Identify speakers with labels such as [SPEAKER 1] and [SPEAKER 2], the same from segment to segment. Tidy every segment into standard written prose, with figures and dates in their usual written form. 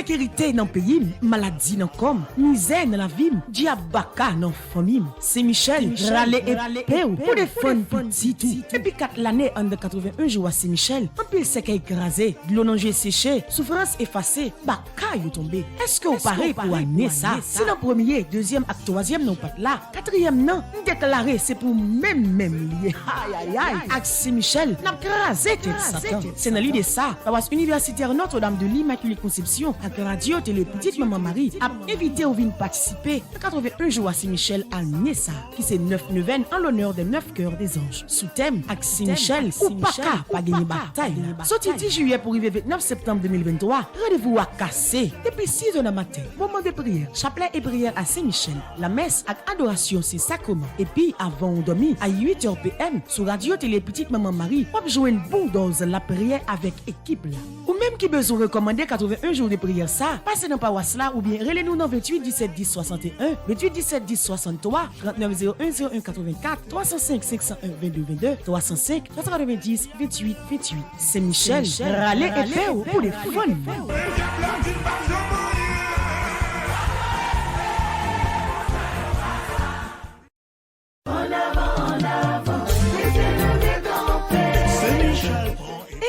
[SPEAKER 1] Insécurité dans le pays, maladie dans le com, misère dans la ville, diabaka dans la famille. C'est Michel, râler et péou pour défendre petit tout. Depuis 4 l'année en 81 jours à Saint-Michel, un pile sec écrasé, de l'eau nangé séché, souffrance effacée, baka yo tombé. Est-ce que vous parlez pour amener ça? Si le premier, deuxième et troisième non pas là, quatrième non, déclaré c'est pour même lié. Aïe aïe aïe. Avec Saint-Michel, n'a crasé tête Satan. C'est dans l'idée ça. La universitaire Notre-Dame de l'Immaculée Conception, avec radio télé petite maman Marie, a invité ou vient participer à 81 jours à Saint-Michel à Nessa, qui c'est 9 neuvaines en l'honneur des 9 cœurs des anges. Sous thème, avec Saint-Michel, ou pas gagner bataille. Sorti 10 juillet pour arriver 29 septembre 2023, rendez-vous à casser. Depuis 6 heures du matin, moment de prière, chapelet et prière à Saint-Michel. La messe avec adoration, c'est sacrement. Et puis, avant on dormir, à 8h PM, sur radio télé petite maman Marie, on jouer une bonne dose la prière avec équipe là. Ou même qui besoin recommander 81 jours de prière ça, passez dans paroisse là ou bien relez-nous dans 28 17 10 61, 28 17 10 63, 39 01 01 84, 305 501 22 22, 305 490 28 28. C'est Michel, râler et paix pour les fun.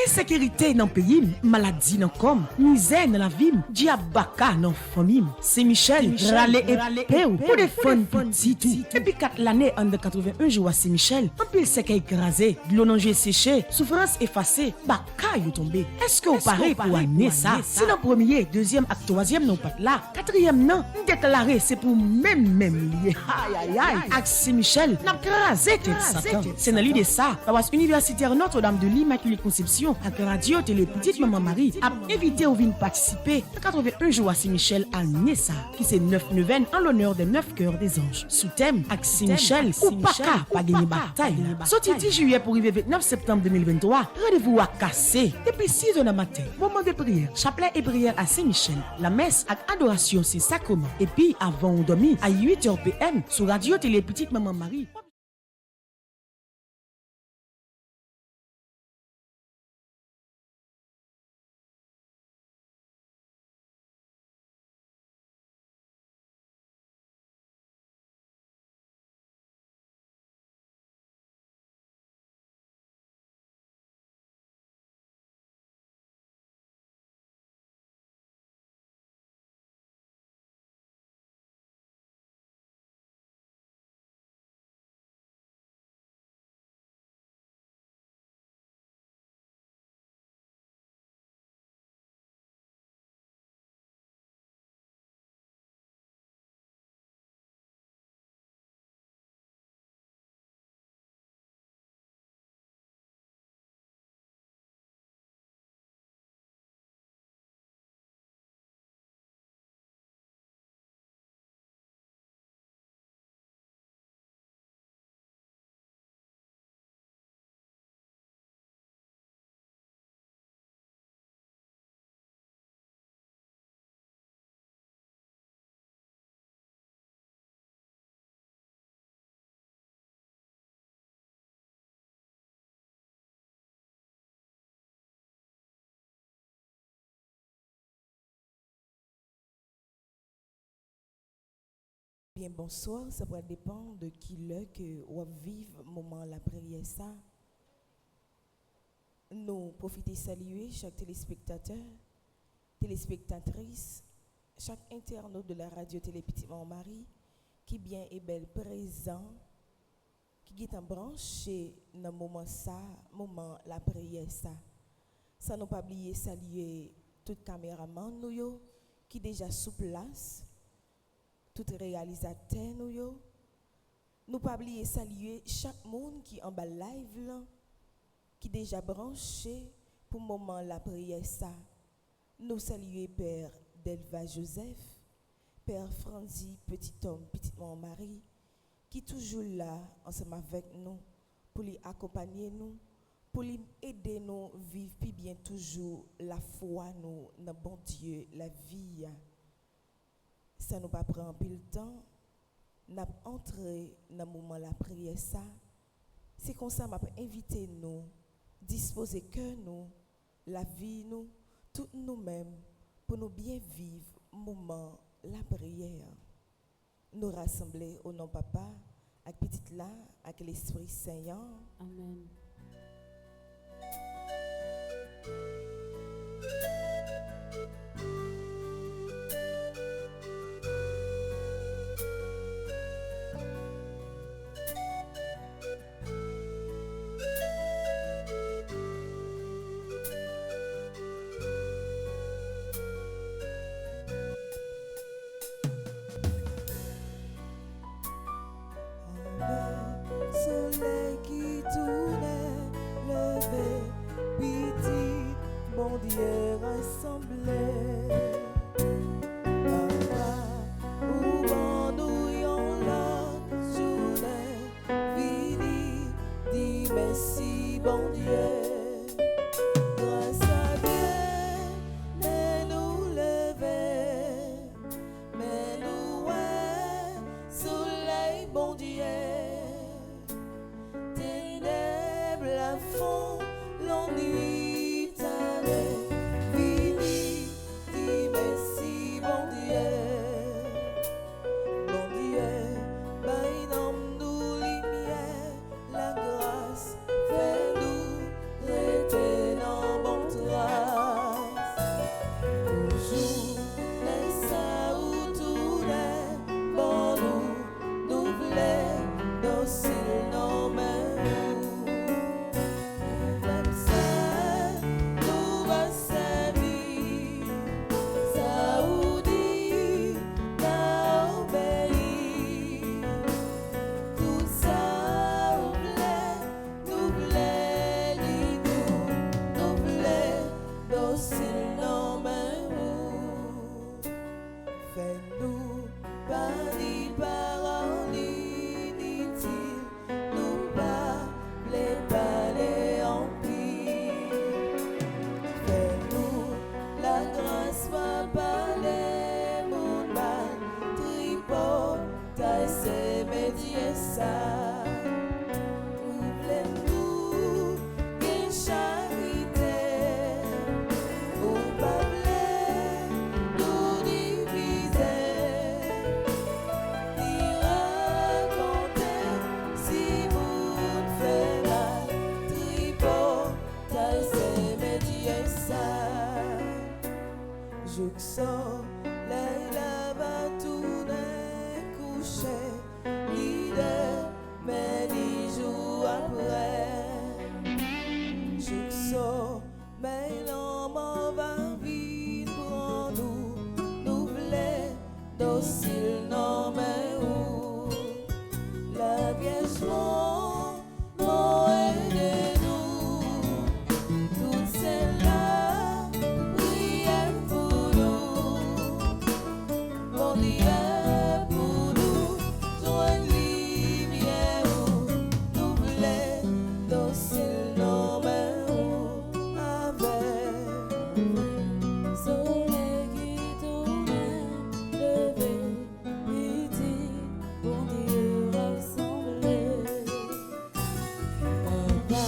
[SPEAKER 1] Insécurité dans le pays, maladie dans le com, misère dans la ville, diabaka dans la famille. C'est Michel, râler et péou pour défendre petit tout. Depuis 4 l'année en 81 jours à Saint-Michel, un pile sec écrasé, de l'eau nangé séché, souffrance effacée, baka yo tombé. Est-ce que vous parlez pour amener ça? Si le premier, deuxième et troisième non pas là, quatrième non, déclaré c'est pour même lié. Aïe aïe aïe. Avec Saint-Michel, n'a crasé tête Satan. C'est dans l'idée ça. La universitaire Notre-Dame de l'Immaculée Conception, avec radio télé petite maman Marie, a invité ou vient participer à 81 jours à Saint-Michel à Nessa, qui c'est 9 neuvaines en l'honneur des 9 cœurs des anges. Sous thème, avec Saint-Michel, ou pas gagner bataille. Sorti 10 juillet pour arriver 29 septembre 2023, rendez-vous à casser. Depuis 6 heures du matin, moment de prière, chapelet et prière à Saint-Michel. La messe avec adoration, c'est sacrement. Et puis, avant on dormir, à 8h PM, sur radio télé petite maman Marie.
[SPEAKER 2] Bien, bonsoir, ça va dépendre de qui le que ou vivre moment la prière ça. Nous profiter saluer chaque téléspectateur, téléspectatrice, chaque internaute de la radio télé Petit Marie qui bien et belle présent, qui est en branché dans moment ça, moment la prière ça. Ça nous pas oublier saluer tout caméraman nous yo qui déjà sous place. Tout réalisateur nous yo, nous pas oublier saluer chaque monde qui en bas live là, qui déjà branché pour moment la prière ça. Nous saluer Père Delva Joseph, Père Franzi petit homme, petite maman Marie, qui toujours là ensemble avec nous pour lui accompagner nous, pour lui aider nous vivre puis bien toujours la foi nous dans bon Dieu, la vie. Ça nous pas prend pile temps, n'a entré dans le moment la prière ça. C'est comme ça m'a invité nous, disposer que nous, la vie nous, tout nous-mêmes pour nous bien vivre moment la prière. Nous rassembler au nom papa, avec petite là, avec l'Esprit Saint.
[SPEAKER 3] Amen.
[SPEAKER 2] Soleil qui tournait, levé, petit, bon Dieu rassemblé. Papa, où bon nous yon l'autre journée, fini, dis merci, bon Dieu. Grâce à Dieu, mais nous lever, mais nous ouais, soleil, bon Dieu. Ténèbres à fond, l'ennui t'allait, fini, dis merci, bon Dieu. Bon Dieu, bah nomme nous lumière, la grâce, fais-nous rester dans bon trace. Toujours, laisse ça où tout est, bon nous voulons, docile nos mains. Comme ça, nous va servir, ça où dit, t'as obéi. Tout ça, nous voulons, nous voulons, docile nos mains. Fais-nous pas ni paroles inutiles, nous pas les parler en pire. Fais-nous la grâce va parler mon mal, tripot, t'as ces métiers ça. Ouvre-nous, quelle charité, ou pas nous diviser, ni raconter si vous faites mal, tripot, t'as ces métiers ça. Jouxon, là va tourner, coucher, l'idée, mais 10 jours après. Jouxon, mais l'homme va vite pour nous voulons, docile, non mais où la Vierge m'a aidé nous, toutes celles-là, priez pour nous, bon Dieu pour nous, joindre lumière où nous voulons, docile, non mais où avec soleil qui tournait, levé, midi, bon Dieu rassemblé. Papa,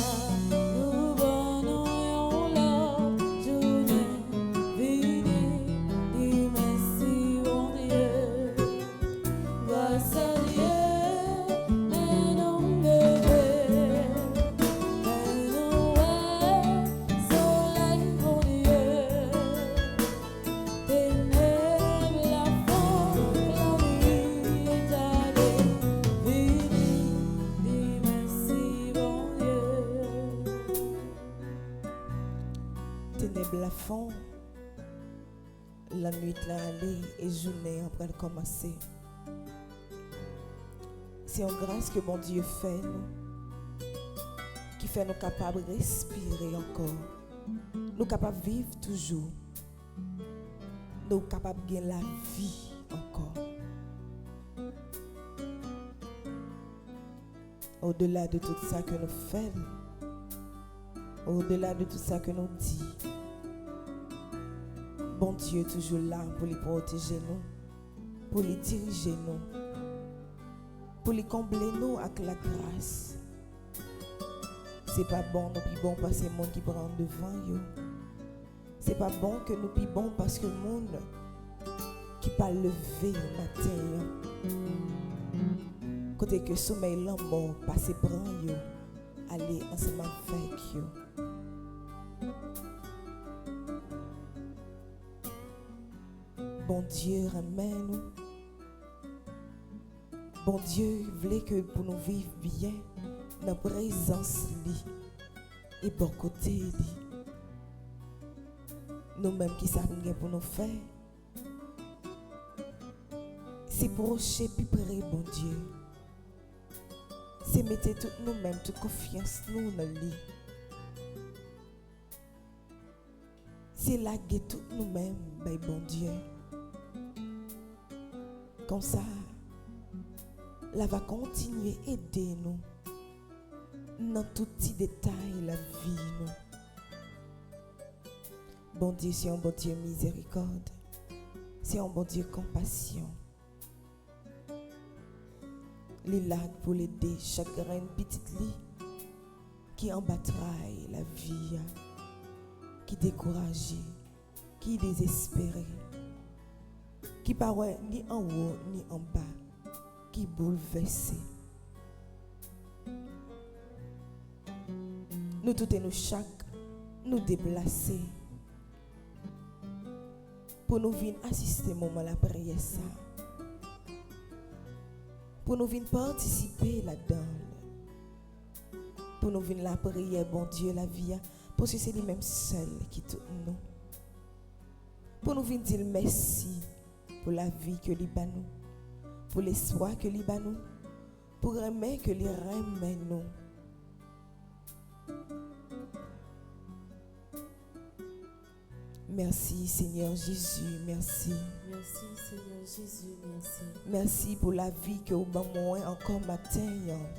[SPEAKER 2] nous venons l'autre journée, vini, dis merci, bon Dieu. Grâce à Dieu, mais non bébé, mais non ouais, soleil, bon Dieu. Ténèbres la fond, l'ennui t'allait, vini, dis merci, bon Dieu. Ténèbres la fond, la nuit l'a allée et journée après le commencer. C'est en grâce que bon Dieu fait nous, qui fait nous capables de respirer encore, nous capables de vivre toujours, nous capables de gagner la vie encore. Au-delà de tout ça que nous faisons, au-delà de tout ça que nous disons, bon Dieu est toujours là pour les protéger nous, pour les diriger nous, pour les combler nous avec la grâce. C'est pas bon, nous plus bon parce que c'est monde qui prend devant yo. c'est pas bon que nous pi bon parce que le monde qui pas levé au matin. Côté que sommeil l'amour passer prend yo, aller ensemble avec yo. Bon Dieu ramène nous. Bon Dieu voulait que pour nous vivre bien dans la présence li et bon côté li. Nous-mêmes qui savons bien pour nous faire, c'est procher plus près bon Dieu. C'est mettre tout nous-mêmes, toute confiance nous dans lui. C'est laguer tout nous-mêmes, ben bon Dieu. Comme ça, la va continuer à aider nous dans tout petit détail la vie nous. Bon Dieu, c'est un bon Dieu miséricorde. C'est un bon Dieu compassion. Les lacs pour l'aider chaque graine petite lit qui en bataille la vie, qui découragé, qui désespéré, qui paraît ni en haut ni en bas, qui bouleversé. Nous tout et nous chaque nous déplacer pour nous venir assister au moment de la prière ça. Pour nous venir participer là-dedans. Pour nous venir la prière, bon Dieu, la vie, parce que c'est lui-même seul qui tout nous. Pour nous venir dire merci pour la vie que lui nous, pour l'espoir que lui nous, pour aimer que lui remet nous. Merci Seigneur Jésus, merci.
[SPEAKER 3] Merci Seigneur Jésus, merci.
[SPEAKER 2] Merci pour la vie que vous m'avez encore matin.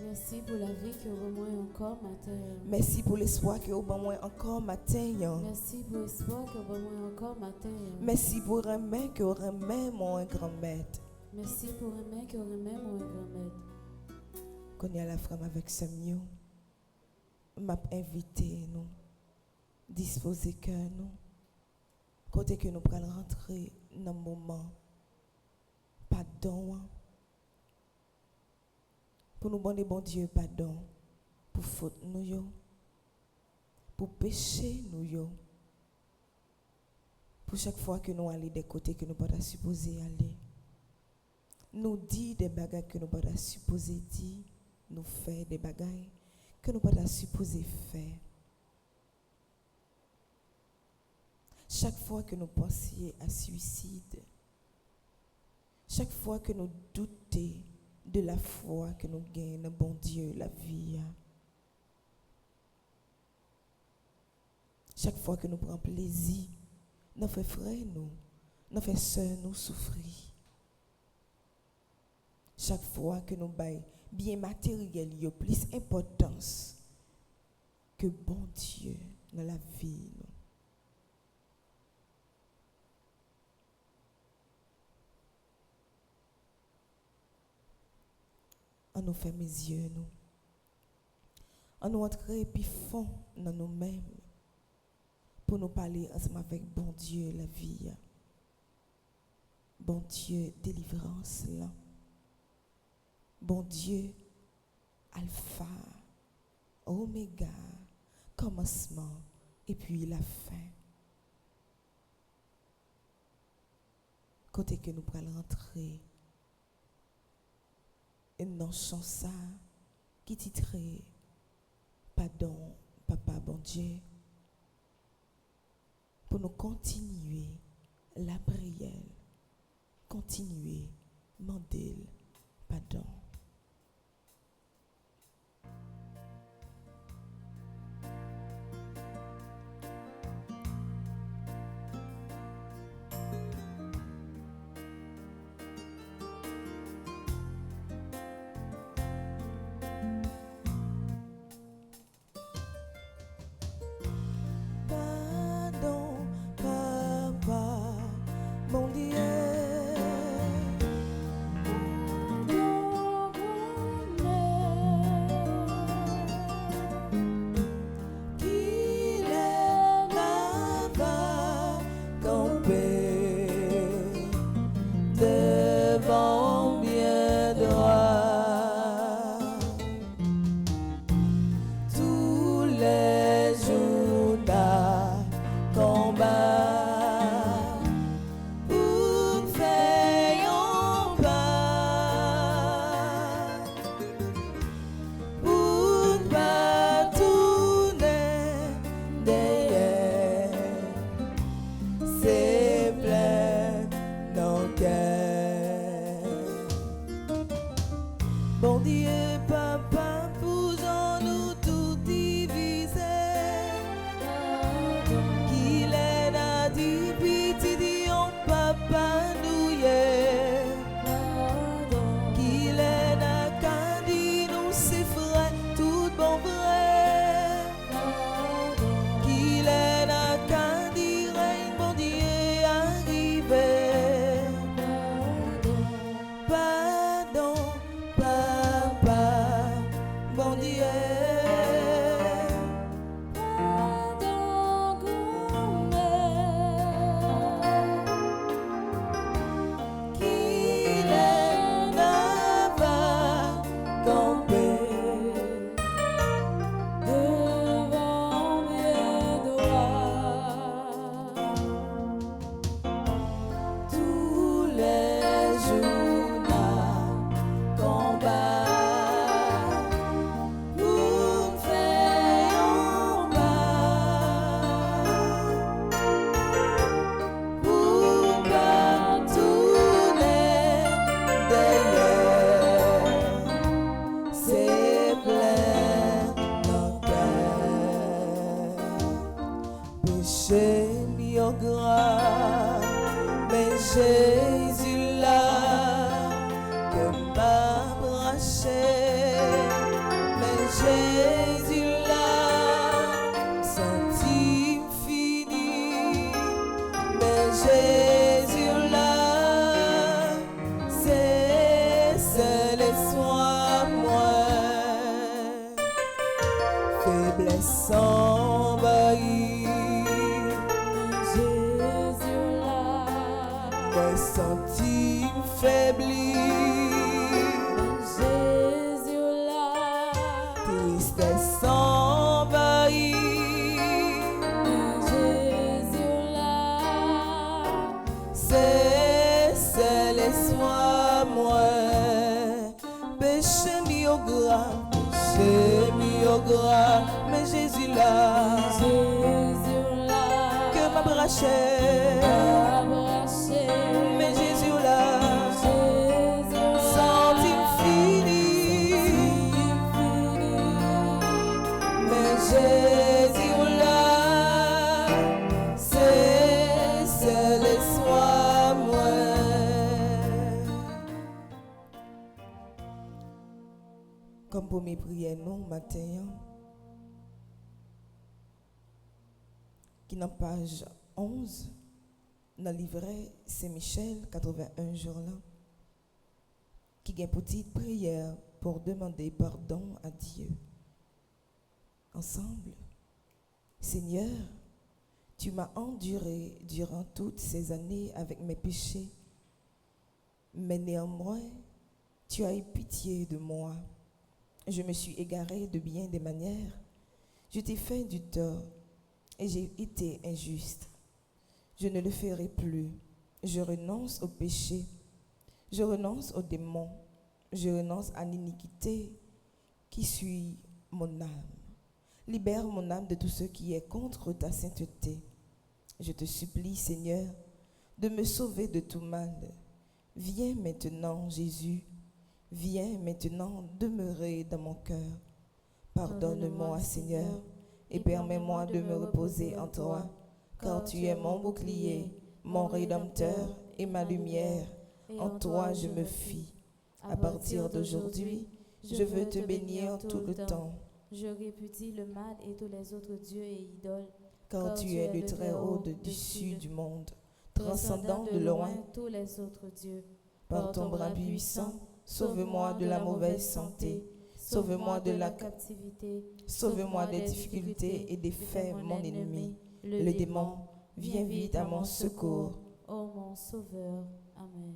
[SPEAKER 3] Merci pour la vie que vous m'avez encore matin.
[SPEAKER 2] Merci pour l'espoir que vous m'avez encore matin.
[SPEAKER 3] Merci pour l'espoir que vous m'avez encore matin.
[SPEAKER 2] Merci pour aimer que vous remet mon grand maître.
[SPEAKER 3] Merci pour aimer que vous remet mon grand maître.
[SPEAKER 2] Quand il y a la femme avec ce mieux, m'a invité nous, disposer que nous. Côté que nous pourrons rentrer dans le moment, pardon. Pour nous demander, bon Dieu, pardon. Pour faute nous, yo. Pour péché nous, yo. Pour chaque fois que nous allons des côtés que nous ne sommes pas supposés aller. Nous dit des bagages que nous ne sommes pas supposés dire. Nous faire des bagages que nous ne sommes pas supposés faire. Chaque fois que nous pensions à suicide, chaque fois que nous doutons de la foi que nous gagnons, bon Dieu, la vie, chaque fois que nous prenons plaisir, nous faisons frères nous, nous faisons sœurs nous souffrir. Chaque fois que nous baillons bien matériel, il y a plus d'importance que bon Dieu dans la vie. On nous fait mes yeux, nous. On nous entre puis fond dans nous-mêmes pour nous parler ensemble avec bon Dieu, la vie. Bon Dieu, délivrance là. Bon Dieu, alpha, oméga, commencement et puis la fin. Côté que nous pourrons rentrer. Et dans chanson qui titrait Pardon, Papa bon Dieu, pour nous continuer la prière, continuer, demander pardon.
[SPEAKER 3] Pardon,
[SPEAKER 2] péché mis au gras, mais Jésus là que m'a braché, mais Jésus là senti fini, mais Jésus là c'est seul et soit moi, faiblesse envahie. Senti faibli,
[SPEAKER 3] Jésus là,
[SPEAKER 2] tristesse envahie,
[SPEAKER 3] Jésus là,
[SPEAKER 2] c'est seul et soit moi, péché mis au gras, péché mis au gras, mais Jésus là, que m'a braché. Mais Jésus là, senti fini. Mais Jésus là, c'est seul et soit moi. Comme pour mes prières, nous, matin, qui dans page 11, dans le livret Saint-Michel, 81 jours là, qui a une petite prière pour demander pardon à Dieu. Ensemble, Seigneur, tu m'as enduré durant toutes ces années avec mes péchés, mais néanmoins, tu as eu pitié de moi. Je me suis égaré de bien des manières, je t'ai fait du tort et j'ai été injuste. Je ne le ferai plus. Je renonce au péché. Je renonce aux démons. Je renonce à l'iniquité qui suit mon âme. Libère mon âme de tout ce qui est contre ta sainteté. Je te supplie, Seigneur, de me sauver de tout mal. Viens maintenant, Jésus. Viens maintenant demeurer dans mon cœur. Pardonne-moi, Seigneur, et permets-moi de me reposer en toi. Car tu es mon bouclier, mon rédempteur et ma lumière. En toi je me fie. À partir d'aujourd'hui, je veux te bénir tout le temps.
[SPEAKER 3] Je répudie le mal et tous les autres dieux et idoles.
[SPEAKER 2] Car tu es le Très-Haut de dessus du monde, transcendant de loin
[SPEAKER 3] tous les autres dieux.
[SPEAKER 2] Par ton bras puissant, sauve-moi de la mauvaise santé, sauve-moi de la
[SPEAKER 3] captivité,
[SPEAKER 2] sauve-moi des difficultés et des faits, mon ennemi. Le démon, viens vite à mon secours.
[SPEAKER 3] Ô mon Sauveur, Amen.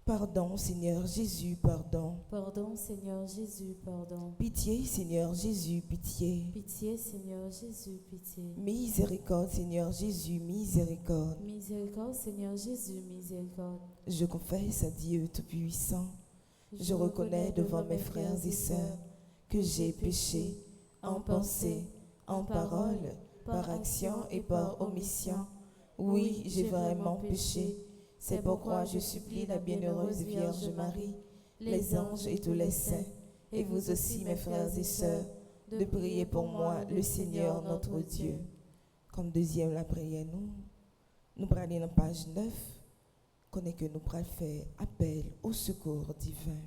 [SPEAKER 2] Pardon, Seigneur Jésus, pardon.
[SPEAKER 3] Pardon, Seigneur Jésus, pardon.
[SPEAKER 2] Pitié, Seigneur Jésus, pitié.
[SPEAKER 3] Pitié, Seigneur Jésus, pitié.
[SPEAKER 2] Miséricorde, Seigneur Jésus, miséricorde.
[SPEAKER 3] Miséricorde, Seigneur Jésus, miséricorde.
[SPEAKER 2] Je confesse à Dieu Tout-Puissant. Je reconnais devant mes frères et sœurs que j'ai péché en pensée, en parole, par action et par omission. Oui, j'ai vraiment péché. C'est pourquoi je supplie la bienheureuse Vierge Marie, les anges et tous les saints, et vous aussi mes frères et sœurs, de prier pour moi le Seigneur notre Dieu. Comme deuxième la prière, nous prenons dans la page 9, qu'on est que nous prenons faire appel au secours divin.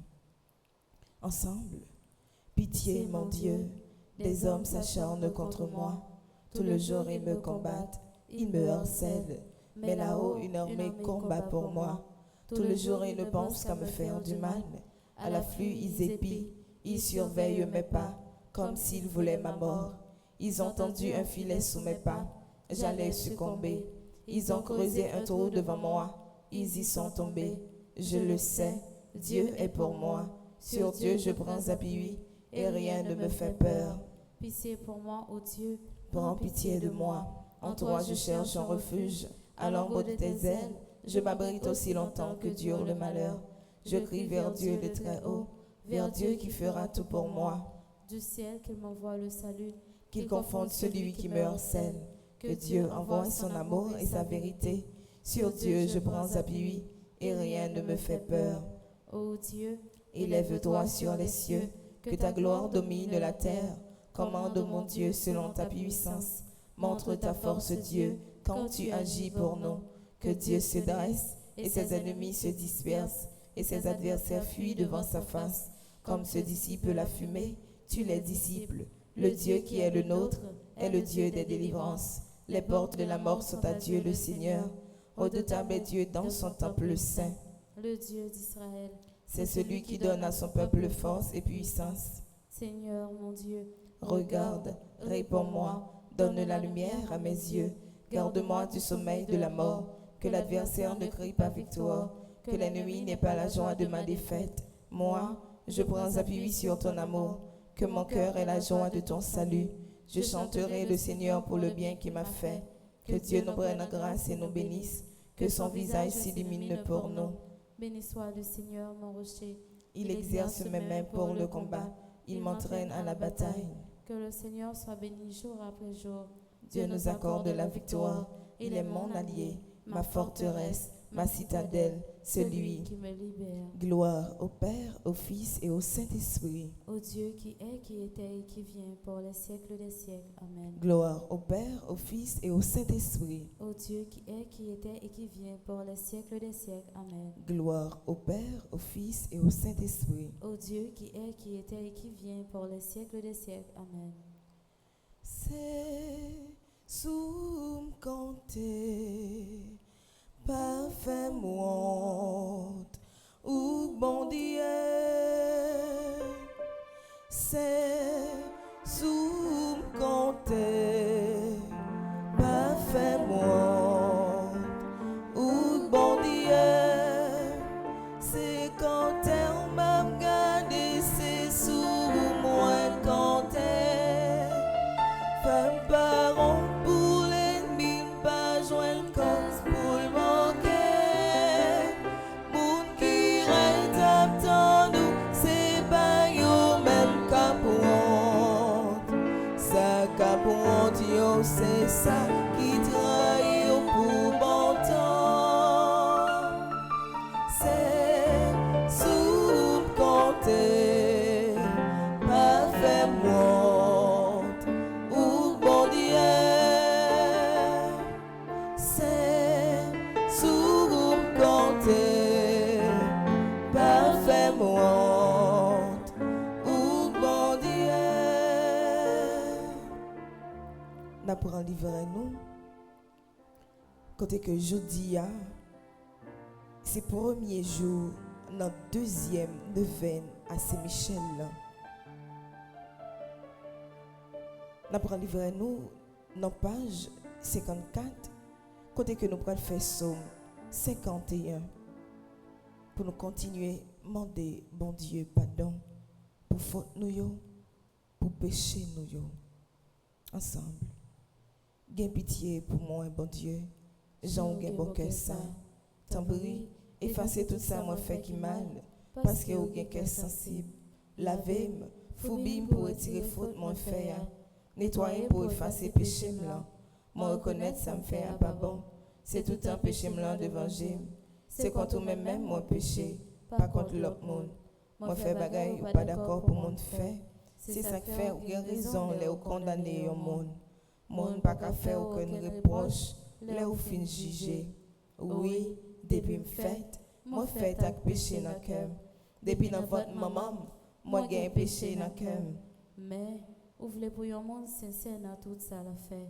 [SPEAKER 2] Ensemble, pitié mon Dieu, des hommes s'acharnent contre moi. Tout le jour ils me combattent, ils me harcèlent, mais là-haut une armée combat pour moi. Tout le jour ils ne pensent qu'à me faire du mal. À l'afflux ils épient, ils surveillent mes pas, comme s'ils voulaient ma mort. Ils ont tendu un filet sous mes pas, j'allais succomber. Ils ont creusé un trou devant moi, ils y sont tombés. Je le sais, Dieu est pour moi. Sur Dieu je prends appui, et rien ne me fait peur.
[SPEAKER 3] Pitié pour moi, ô Dieu.
[SPEAKER 2] Prends pitié de moi. En toi je cherche un refuge. À l'ombre de tes ailes, je m'abrite aussi longtemps que dure le malheur. Je crie vers Dieu le Très-Haut, vers Dieu qui fera tout pour moi.
[SPEAKER 3] Du ciel qu'il m'envoie le salut,
[SPEAKER 2] qu'il confonde celui qui me harcèle. Que Dieu envoie son amour et sa vérité. Sur Dieu je prends appui, et rien ne me fait peur.
[SPEAKER 3] Ô Dieu,
[SPEAKER 2] élève-toi sur les cieux, que ta gloire domine la terre. Commande, mon Dieu, selon ta puissance. Montre ta force, Dieu, quand tu agis pour nous. Que Dieu se dresse et ses ennemis se dispersent et ses adversaires fuient devant sa face. Comme se dissipe la fumée, tu les dissipes. Le Dieu qui est le nôtre est le Dieu des délivrances. Les portes de la mort sont à Dieu le Seigneur. Redoutable est Dieu dans son temple saint.
[SPEAKER 3] Le Dieu d'Israël,
[SPEAKER 2] C'est celui qui donne à son peuple force et puissance.
[SPEAKER 3] Seigneur mon Dieu,
[SPEAKER 2] Regarde, réponds-moi, donne la lumière à mes yeux. Garde-moi du sommeil de la mort, que l'adversaire ne crie pas victoire, que l'ennemi n'ait pas la joie de ma défaite. Moi, je prends appui sur ton amour, que mon cœur ait la joie de ton salut. Je chanterai le Seigneur pour le bien qu'il m'a fait. Que Dieu nous prenne grâce et nous bénisse, que son visage s'illumine pour nous.
[SPEAKER 3] Béni soit le Seigneur mon rocher.
[SPEAKER 2] Il exerce mes mains pour le combat, il m'entraîne à la bataille.
[SPEAKER 3] Que le Seigneur soit béni jour après jour.
[SPEAKER 2] Dieu nous accorde la victoire, il est mon allié, ma forteresse, ma citadelle, celui
[SPEAKER 3] qui me libère.
[SPEAKER 2] Gloire au Père, au Fils et au Saint-Esprit.
[SPEAKER 3] Au Dieu qui est, qui était et qui vient pour les siècles des siècles. Amen.
[SPEAKER 2] Gloire au Père, au Fils et au Saint-Esprit.
[SPEAKER 3] Au Dieu qui est, qui était et qui vient pour les siècles des siècles. Amen.
[SPEAKER 2] Gloire au Père, au Fils et au Saint-Esprit.
[SPEAKER 3] Au Dieu qui est, qui était et qui vient pour les siècles des siècles. Amen.
[SPEAKER 2] C'est sous compter parfait monte ou bon Dieu, c'est sous compter parfait monte ou bon Dieu, c'est quand on m'a regardé, c'est sous moi compter. Femme parent pour l'ennemi, pas joindre cause pour le manquer. Moun qui reste à nous, c'est pas yo même capouante. Ça capouante yo, c'est ça qui trahit yo pour bon temps. C'est sous compter, pas fait moi. Pour en livrer nous, côté que jeudi c'est premier jour dans deuxième neuvaine à Saint-Michel. Pour en livrer nous dans page 54, côté que nous pourrons faire Somme 51 pour nous continuer à demander bon Dieu pardon pour faute nous yo, pour péché nous yo. Ensemble. Gain pitié pour moi, bon Dieu. Jean gain bon cœur ça. T'en prie, effacez tout ça, moi fait qui mal. Parce que vous gain cœur sensible. Lavez-moi, foubim pour retirer faute, mon fait. Nettoyer pour effacer péché blanc. Moi reconnaître, ça me fait pas bon. C'est tout un péché blanc devant Dieu. C'est contre même moi péché, pas contre l'autre monde. Moi fait bagaille ou pas d'accord pour mon fait. C'est ça qui fait ou gain raison, les ou condamner au monde. Mon pas qu'à faire aucun reproche, les ou fin juger. Oui, depuis me fait, moi fait avec péché dans cœur. Depuis dans votre maman, moi j'ai péché dans cœur.
[SPEAKER 3] Mais, vous voulez pour un monde sincère dans tout ça la fait.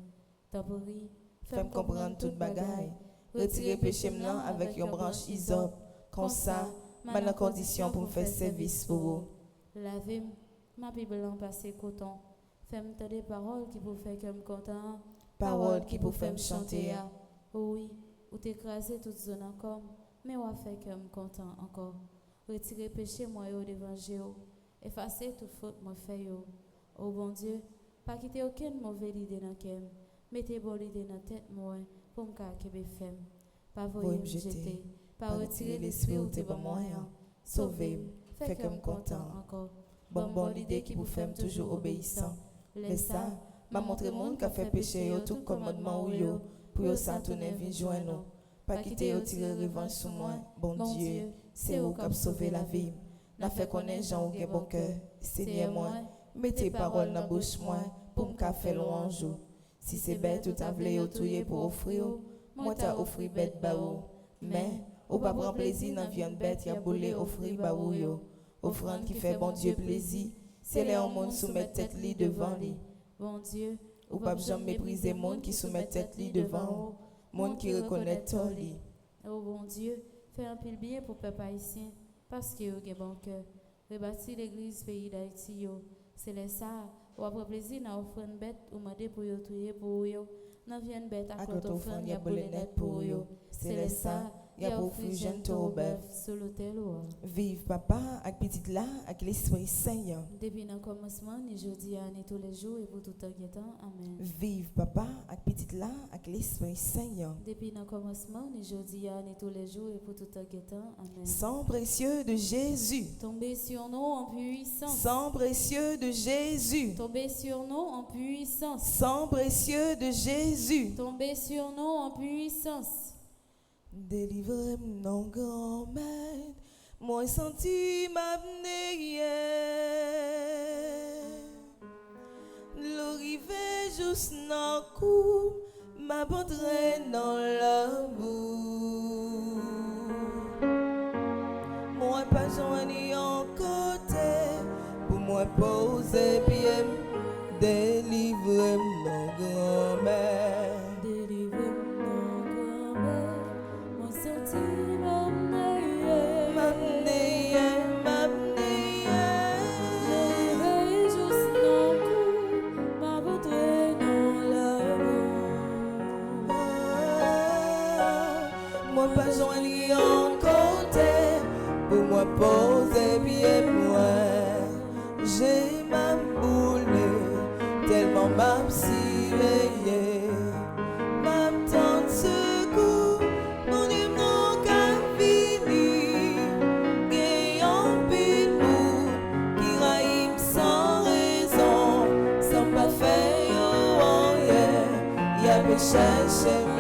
[SPEAKER 3] T'as pris,
[SPEAKER 2] fais-moi comprendre toute bagaille. Retirer péché blanc avec une branche hysope. Comme ça, ma condition pour me faire service pour vous.
[SPEAKER 3] Lavez ma Bible en passé coton. Fais-moi des paroles qui vous faire que me content.
[SPEAKER 2] Paroles qui vous faire me chanter.
[SPEAKER 3] Oui, ou t'écraser toute zone encore, mais ou fait que me content encore. Retirer péché moi au devant Dieu. Effacer toute faute moi fait yo. Oh bon Dieu, pas quitter aucune mauvaise idée dans cœur. Mettez bonne idée dans tête moi pour me kebe femme. Pas voyer me jeter, pas retirer l'esprit ou t'es bon moyen. Sauvez-moi, fait que me content encore.
[SPEAKER 2] Bonne idée qui vous fait toujours obéissant. Laisse ça, m'a montré monde qui a fait péché au tout commandement ou yo, pour yo ça tourner vin joindre nous. Pas quitter yo tirer revanche sur moi, bon Dieu, c'est vous qui a sauvé la vie. N'a fait connaître Jean ou bon cœur, Seigneur moi, mettez paroles dans bouche moi, pour me faire louange. Si c'est bête ou t'as vle ou touye pour offrir, moi t'as offri bête ba ou. Mais, ou pas prendre plaisir dans viande bête, y'a boulé offrir ba ou yo. Offrande qui fait bon Dieu plaisir, c'est les monde soumettre tête li devant lui.
[SPEAKER 3] Bon Dieu,
[SPEAKER 2] Ou pas jamais mépriser monde qui soumet tête li devant ou, monde qui reconnaît ton li.
[SPEAKER 3] Oh bon Dieu, fais un pile bien pour peuple haïtien, parce que vous avez bon cœur. Rebâtir l'église pays d'Haïti, yo. C'est les ça, ou après plaisir dans offrande bête, ou demander pour yo tuer pour yo. Dans viande bête à côté offrande, y'a bolé net pour yo. C'est les ça, y'a pour offrir jeune taureau bœuf. Sur l'autel ou.
[SPEAKER 2] Vive papa, avec petite là, avec l'Esprit Saint.
[SPEAKER 3] Depuis le commencement, ni jeudi, ni tous les jours, et pour tout temps qui est temps. Amen.
[SPEAKER 2] Vive papa, avec petite là, avec l'Esprit Saint.
[SPEAKER 3] Depuis le commencement, ni jeudi, ni tous les jours, et pour tout temps qui est temps. Amen.
[SPEAKER 2] Sang précieux de Jésus.
[SPEAKER 3] Tombez sur nous en puissance.
[SPEAKER 2] Sang précieux de Jésus.
[SPEAKER 3] Tombez sur nous en puissance.
[SPEAKER 2] Sang précieux de Jésus.
[SPEAKER 3] Tombez sur nous en puissance.
[SPEAKER 2] Délivrez-moi, non grand-mère, moi senti m'abneye. L'arrivée juste dans le coup, m'abandonne dans la boue. Moi pas joigné en côté, pour moi poser bien, délivrez-moi, non grand-mère. Pas joindre en côté pour moi poser bien moi. J'ai ma boule tellement m'absillée. M'attend secours, mon Dieu non qu'à fini. Gagnant pile qui raïm sans raison, sans pas faire rien. Y'a péché chez moi.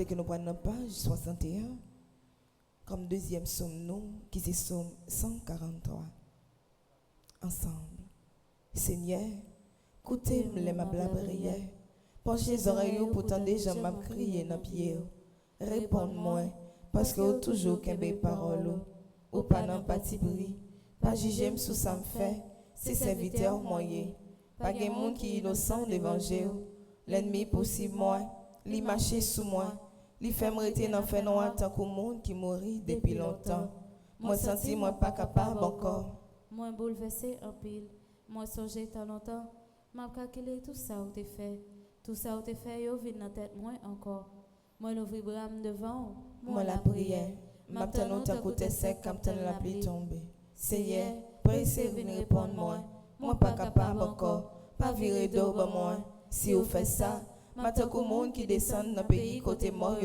[SPEAKER 2] Que nous prenons page 61 comme deuxième somme nous qui c'est somme 143 ensemble. Seigneur, écoutez-moi les ma prière. Penchez les oreilles pour tendre déjà m'a crié dans pied. Réponds-moi parce que toujours qu'un parole ou pas dans parti bris. Pas juger sous ça me fait, c'est serviteur moyen. Pas de monde qui est innocent d'évangile. L'ennemi possible moi, li marcher sous moi. Li fait me rester dans fait noir tant qu'au monde qui mourit depuis longtemps. Moi senti moi pas capable encore.
[SPEAKER 3] Moi bouleversé en pile. Moi songé tant longtemps. M'a calculé tout ça où t'es fait. Tout ça où t'es fait yo vide dans tête moi encore. Moi l'ouvrir bras devant.
[SPEAKER 2] Moi la prière. M'a tenu tant côté sec comme tant la pluie tombée. Seigneur, pressez venir répondre moi. Moi pas capable encore. Pas virer d'eau ben moi. Si vous faites ça, Matin qu'au monde qui descend dans le pays côté mort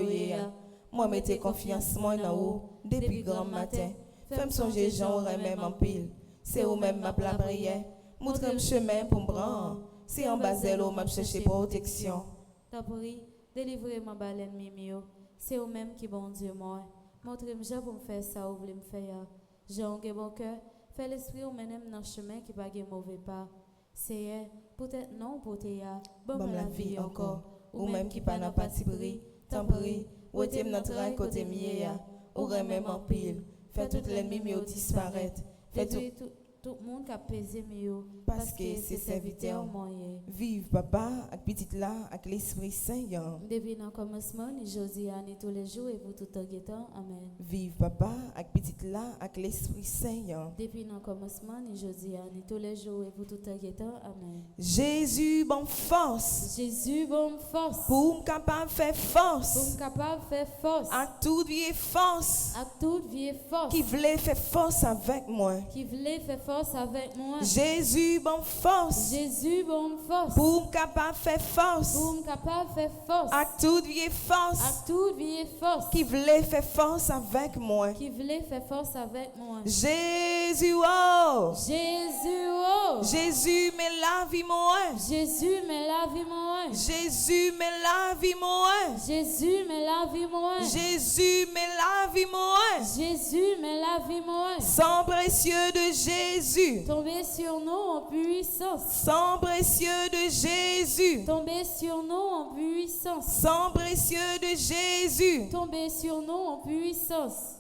[SPEAKER 2] moi mettez confiance moi dans haut depuis grand matin. Fais me songer Jean aurait même en pile. C'est où même ma prière. Montre-moi chemin pour me prendre. C'est en bas zélo m'a chercher protection.
[SPEAKER 3] T'as pris, délivrez-moi par l'ennemi mio. C'est eux même qui bon Dieu moi. Montrez-moi Jean pour me faire ça ou voulez me faire. Jean qui bon cœur, Fais l'esprit ou menem dans chemin qui pas gen mauvais pas. Seigneur, peut-être non pour te ya, bon la vie encore. Ou même qui pas n'a pas ti pri, tant pri, ou t'aime notre rang côté mieux ya, ou même en pile. Fais tout l'ennemi mieux disparaître. Fais tout le monde qui a pesé mieux parce que c'est serviteur moyen.
[SPEAKER 2] Vive papa avec petite là avec l'Esprit Saint.
[SPEAKER 3] Depuis le commencement, ni jodi a ni tous les jours et pour tout temps. Amen.
[SPEAKER 2] Vive papa avec petite là avec l'Esprit Saint.
[SPEAKER 3] Depuis le commencement, ni jodi a ni tous les jours et pour tout temps. Amen.
[SPEAKER 2] Jésus bon force.
[SPEAKER 3] Jésus bon force.
[SPEAKER 2] Pour me capable faire force.
[SPEAKER 3] Pour me capable faire force.
[SPEAKER 2] À toute vie force.
[SPEAKER 3] À toute vie force.
[SPEAKER 2] Qui voulait faire force avec moi.
[SPEAKER 3] Qui voulait faire force avec moi.
[SPEAKER 2] Jésus bon force.
[SPEAKER 3] Jésus bon force.
[SPEAKER 2] Pour me capable faire force.
[SPEAKER 3] Pour me capable faire force.
[SPEAKER 2] À toute vie force.
[SPEAKER 3] À toute vie force.
[SPEAKER 2] Qui voulait faire force avec moi.
[SPEAKER 3] Qui voulait faire force avec moi.
[SPEAKER 2] Jésus oh.
[SPEAKER 3] Jésus oh.
[SPEAKER 2] Jésus mais la vie moi.
[SPEAKER 3] Jésus mais la vie moi.
[SPEAKER 2] Jésus mais la vie moi.
[SPEAKER 3] Jésus mais la vie moi.
[SPEAKER 2] Jésus mais la vie moi.
[SPEAKER 3] Jésus mais la vie moi.
[SPEAKER 2] Sang précieux de Jésus.
[SPEAKER 3] Tombez sur nous en puissance.
[SPEAKER 2] Sang précieux de Jésus.
[SPEAKER 3] Tombez sur nous en puissance.
[SPEAKER 2] Sang précieux de Jésus.
[SPEAKER 3] Tombez sur nous en puissance.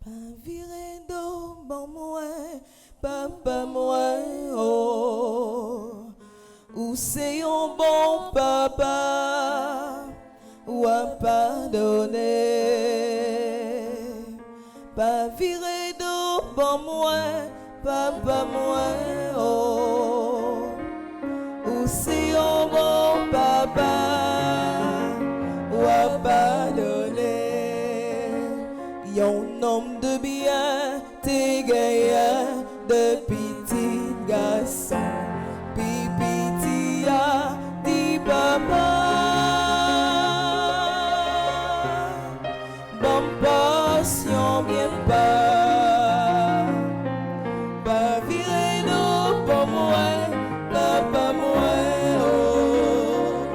[SPEAKER 2] Pas virer d'eau, bon moi, papa moi, oh. Ou c'est un bon papa, ou à pardonner. Pas virer d'eau, bon moi, papa moi, oh. Ou c'est un bon papa, ou à pardonner. Yon homme de bien, t'es gaillard de petit garçon. Pipi tia, dit papa. Bon passion bien pas. Pas virer nous pour moi, papa moi. Oh,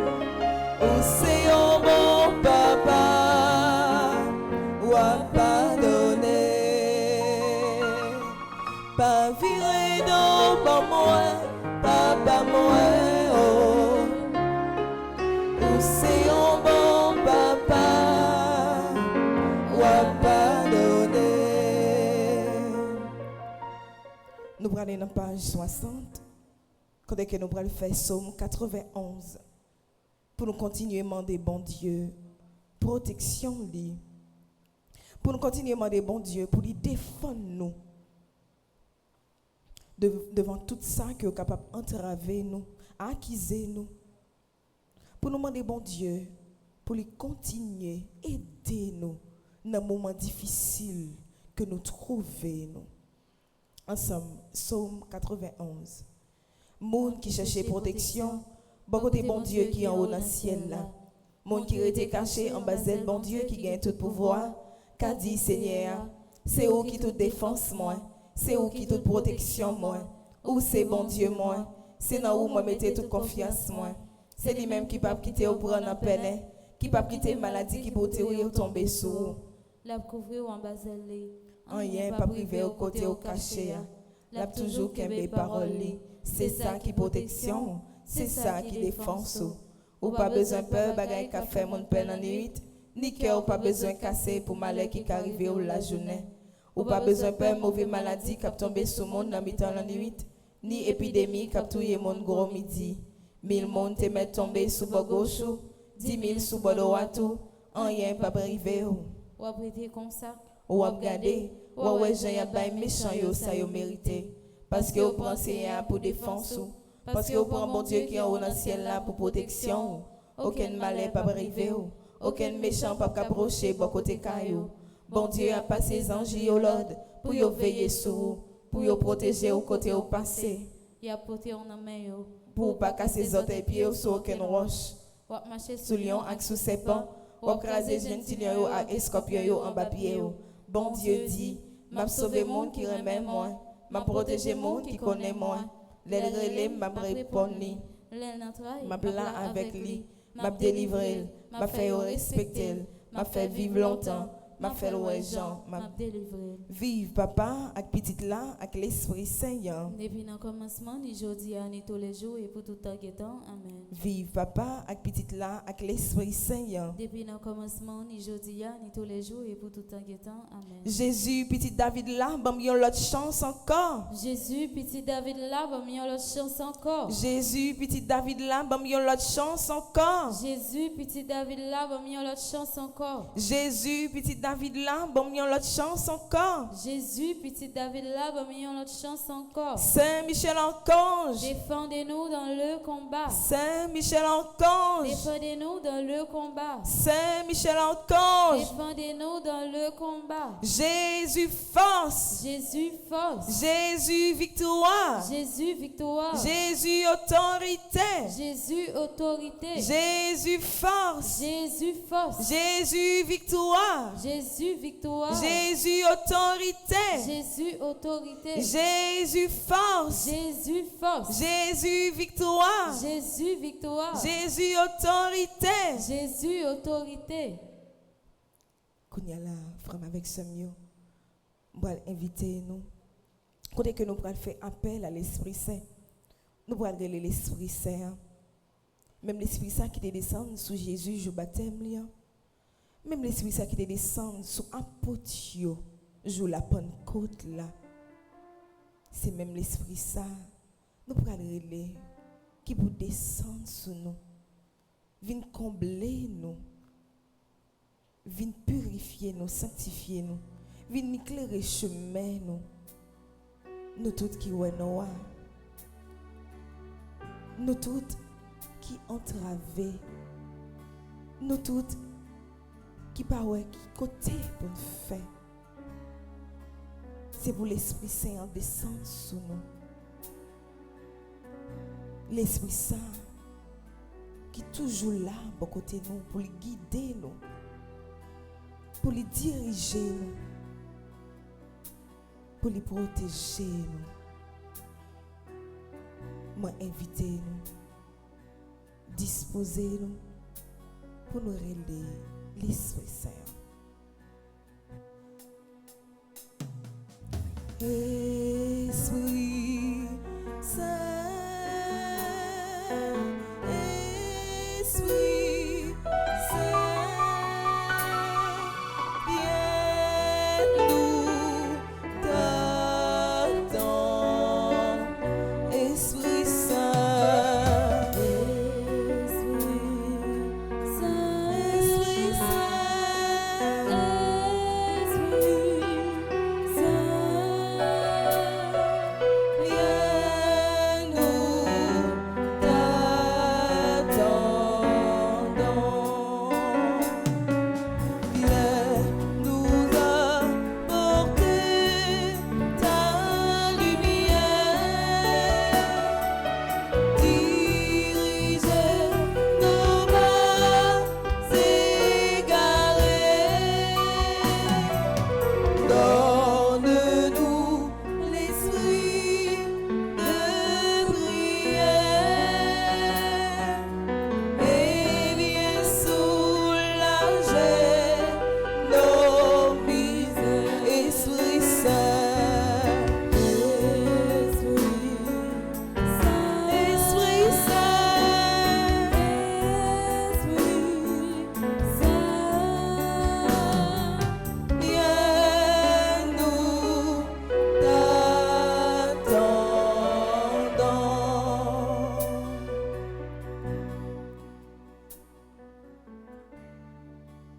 [SPEAKER 2] oh c'est un bon papa. Ou à pardonner. Pas virer non pas moi, papa moi, oh. Ou c'est un bon papa, ou à pardonner. Nous prenons dans page 60, quand nous prenons faire Psaume 91, pour nous continuer à demander bon Dieu, protection lui. Pour nous continuer à demander bon Dieu, pour lui défendre nous devant tout ça qui est capable d'entraver nous, accuser nous. Pour nous demander bon Dieu, pour lui continuer, aider nous dans les moments difficiles que nous trouvons. Nous. Ensemble, Psaume 91. Monde qui cherchait protection, bon côté bon Dieu qui est en haut dans le ciel là. Monde qui était caché en bas d'elle, bon Dieu qui gagne tout pouvoir. Qu'a dit Seigneur, c'est où qui toute défense moi, c'est où qui toute protection moi, où c'est bon Dieu moi, c'est dans où moi mettez toute confiance moi. C'est lui-même qui peut quitter au prendre en peine, qui peut quitter maladie qui peut ou tomber sous.
[SPEAKER 3] La couvrir en bas d'elle.
[SPEAKER 2] Rien pas privé au côté au caché. L'a toujours qu'un parole. C'est ça qui protection, c'est ça qui défense. Ou pas besoin peur bagaille qu'a fait mon peine en nuit. Ni cœur pas besoin casser pour malheur qui arrive ou la journée. Ou pas besoin peur mauvaise maladie qui tomber sur monde dans mi-temps la nuit. Ni épidémie qui touye monde gros midi. 1000 monde te met tomber sous bord gauche, 10 000 sous bord droite. Rien pas privé.
[SPEAKER 3] Ou après comme ça.
[SPEAKER 2] Ou regarder, ou ouais j'ai un méchant yo ça yo mérité. Parce que vous pensez pour défense. Parce que vous prenez bon Dieu qui est en haut dans le ciel là pour protection. Aucun malheur pas privé. Aucun méchant pas approcher bon côté caillou. Bon Dieu a passé les anges au Lord pour y veiller sur vous, pour y protéger au côté au passé.
[SPEAKER 3] Il a porté en main yo.
[SPEAKER 2] Pour pas casser les autres pieds sur aucune roche.
[SPEAKER 3] Ou marcher
[SPEAKER 2] sous lion ak sous serpent, ou craser gentil lion ak scorpion yo en bas pied yo. Bon Dieu dit, m'a sauvé monde qui remet moi, m'a protégé monde qui connaît moi. Les relais m'a répondre li. M'a plat avec lui, m'a délivré, m'a fait respecter, m'a fait vivre longtemps. m'a fait ouais Jean,
[SPEAKER 3] m'a délivré.
[SPEAKER 2] Vive papa avec petite là avec l'Esprit Saint.
[SPEAKER 3] Depuis le commencement, ni jeudi, ni tous les jours et pour tout temps et temps. Amen.
[SPEAKER 2] Vive papa avec petite là avec l'Esprit Saint.
[SPEAKER 3] Depuis le commencement, ni jeudi, ni tous les jours et pour tout temps et temps. Amen.
[SPEAKER 2] Jésus petit David là, bon yon l'autre chance encore.
[SPEAKER 3] Jésus, petit David là, bon yon l'autre chance encore.
[SPEAKER 2] Jésus petit David là, bon yon l'autre chance encore.
[SPEAKER 3] Jésus, petit David là, bon yon l'autre chance encore.
[SPEAKER 2] Jésus petit David là, bon yon l'autre chance encore.
[SPEAKER 3] Jésus, petit David là, bon yon l'autre chance encore.
[SPEAKER 2] Saint Michel Archange,
[SPEAKER 3] Défendez-nous dans le combat.
[SPEAKER 2] Saint Michel Archange,
[SPEAKER 3] Défendez-nous dans le combat.
[SPEAKER 2] Saint Michel Archange,
[SPEAKER 3] Défendez-nous dans le combat.
[SPEAKER 2] Jésus force,
[SPEAKER 3] Jésus force.
[SPEAKER 2] Jésus victoire,
[SPEAKER 3] Jésus victoire.
[SPEAKER 2] Jésus autorité,
[SPEAKER 3] Jésus autorité.
[SPEAKER 2] Jésus force,
[SPEAKER 3] Jésus force.
[SPEAKER 2] Jésus victoire,
[SPEAKER 3] Jésus victoire.
[SPEAKER 2] Jésus autorité,
[SPEAKER 3] Jésus autorité.
[SPEAKER 2] Jésus force,
[SPEAKER 3] Jésus force.
[SPEAKER 2] Jésus victoire,
[SPEAKER 3] Jésus victoire.
[SPEAKER 2] Jésus autorité.
[SPEAKER 3] Jésus autorité.
[SPEAKER 2] Kounyala, frère avec ce mieux, on va inviter nous. Côté que nous pourrons faire appel à l'Esprit Saint, nous pourrons regarder l'Esprit Saint. Même l'Esprit Saint qui te descend sous Jésus, je baptême. Même l'Esprit Saint qui te descend sous apôtre, je la Pentecôte là. C'est même l'Esprit Saint, nous pourrons regarder, qui vous descendre sur nous, vient combler nous. Viens purifier nous, sanctifier nous. Viens éclairer chemin nous. Nous toutes qui ouais nous. Nous toutes qui entravées. Nous toutes qui pas ouais qui côté pour nous faire. C'est pour l'Esprit Saint en descendre sur nous. L'Esprit Saint qui est toujours là pour côté nous pour le guider nous. Pour les diriger nous, pour les protéger nous. Moi, invitez nous, disposez nous pour nous relayer l'Esprit Saint. Esprit Saint, Esprit Saint.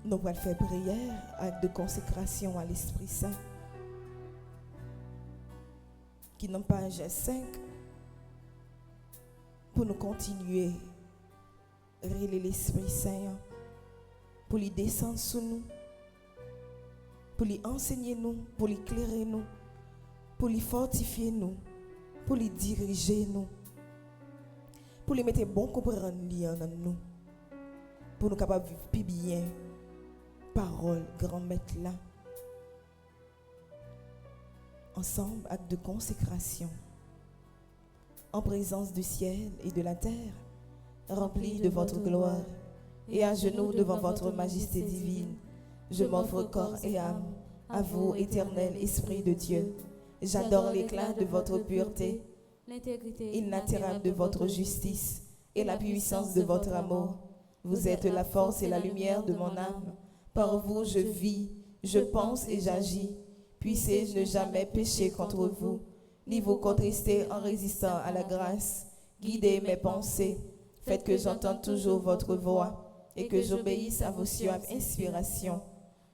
[SPEAKER 2] Nous allons faire prière avec de consécration à l'Esprit Saint qui n'ont pas un G5 pour nous continuer à relayer l'Esprit Saint, pour lui descendre sur nous, pour lui enseigner nous, pour lui éclairer nous, pour lui fortifier nous, pour lui diriger nous, pour lui mettre bon comprendre en nous, pour nous capables de vivre plus bien. Parole, grand maître là. Ensemble, acte de consécration. En présence du ciel et de la terre, remplis de votre gloire, et à genoux devant votre majesté divine, Je m'offre corps et âme à vous, éternel Esprit de Dieu. J'adore l'éclat de votre pureté,
[SPEAKER 3] l'intégrité
[SPEAKER 2] inaltérable de votre justice et la puissance de votre amour. Vous êtes la force et la lumière de mon âme. Par vous je vis, je pense et j'agis. Puissez-je ne jamais pécher contre vous, ni vous contrister en résistant à la grâce. Guidez mes pensées, faites que j'entende toujours votre voix et que j'obéisse à vos suaves inspirations.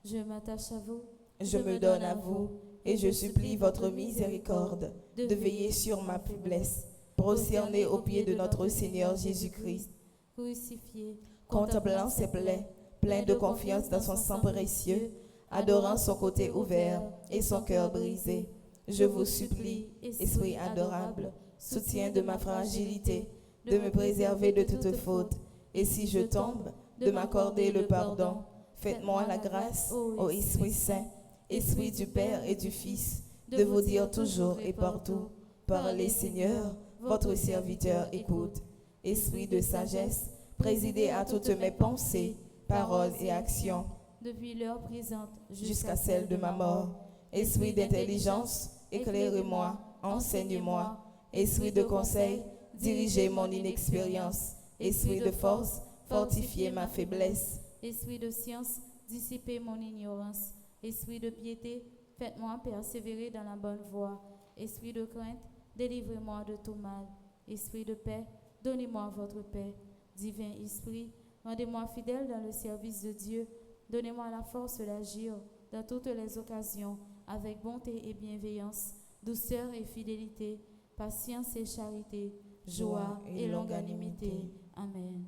[SPEAKER 3] Je m'attache à vous,
[SPEAKER 2] Je me donne à vous et je supplie votre miséricorde de veiller sur ma faiblesse, prosternée aux pieds de notre Seigneur Jésus-Christ,
[SPEAKER 3] crucifié,
[SPEAKER 2] contemplant ses plaies, plein de confiance dans son sang précieux, adorant son côté ouvert et son cœur brisé. Je vous supplie, Esprit adorable, soutien de ma fragilité, de me préserver de toute faute, et si je tombe, de m'accorder le pardon. Faites-moi la grâce, ô Esprit Saint, Esprit du Père et du Fils, de vous dire toujours et partout, parlez Seigneur, votre serviteur écoute. Esprit de sagesse, présidez à toutes mes pensées, paroles et actions,
[SPEAKER 3] depuis l'heure présente
[SPEAKER 2] jusqu'à celle de ma mort. Esprit d'intelligence, éclairez-moi, enseignez-moi. Esprit de conseil, dirigez mon inexpérience. Esprit de force, fortifiez ma faiblesse.
[SPEAKER 3] Esprit de science, dissipez mon ignorance. Esprit de piété, faites-moi persévérer dans la bonne voie. Esprit de crainte, délivrez-moi de tout mal. Esprit de paix, donnez-moi votre paix. Divin Esprit, rendez-moi fidèle dans le service de Dieu. Donnez-moi la force d'agir dans toutes les occasions, avec bonté et bienveillance, douceur et fidélité, patience et charité, joie et longanimité. Amen.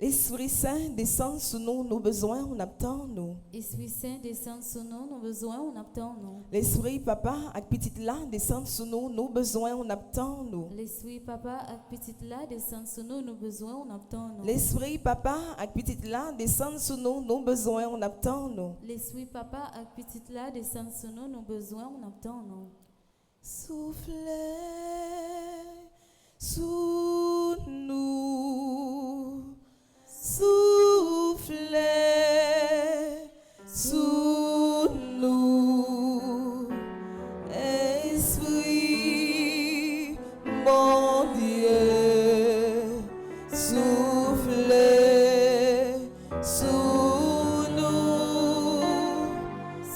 [SPEAKER 2] L'Esprit Saint descend sur nous, nos besoins, on attend nous.
[SPEAKER 3] Esprit Saint descend sur nous, nos besoins, on attend nous.
[SPEAKER 2] L'Esprit Papa avec petite là descend sur nous, nos besoins, on attend nous.
[SPEAKER 3] L'Esprit Papa avec petite là descend sur nous, nos besoins, on attend nous.
[SPEAKER 2] L'Esprit Papa avec petite là descend sur nous, nos besoins, on attend nous.
[SPEAKER 3] L'Esprit Papa avec petite là descend sur nous, nos besoins, on attend nous.
[SPEAKER 2] Soufflez sous nous, soufflez sous nous, Esprit mon Dieu, soufflez sous nous,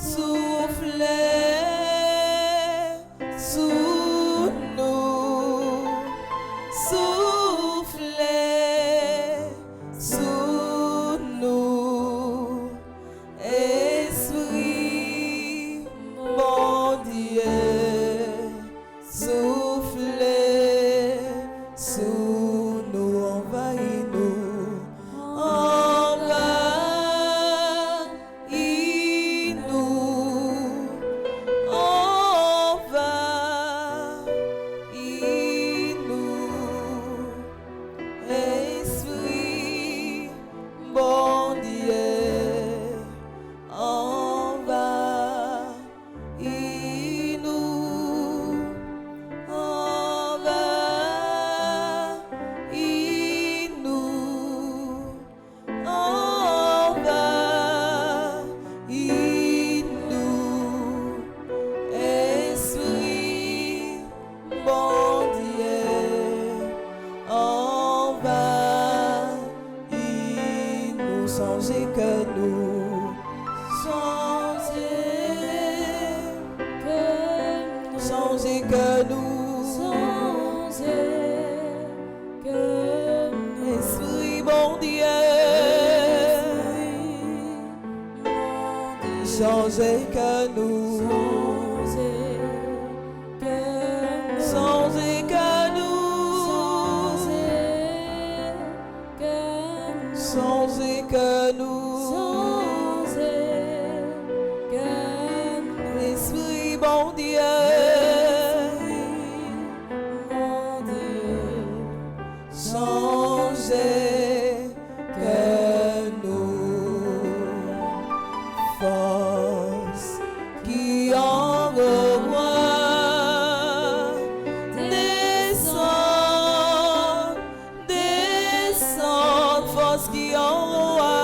[SPEAKER 2] soufflez sous nous, soufflez sous nous, Esprit mon Dieu, soufflez sous nous, envahis-nous, envahis-nous, envahis-nous, Esprit bon Dieu, envahis-nous, envahis-nous, envahis-nous, Esprit bon Dieu, envahis-nous. Songez que nous, songez que nous, Esprit bon Dieu, songez que nous, songez que nous, songez que nous, Esprit bon Dieu, songez que nous, force qui envoie, descend, descend, force qui envoie,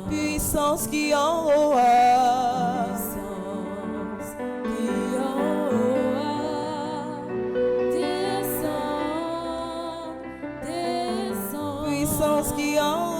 [SPEAKER 2] puissance qui en haut, puissance qui en haut,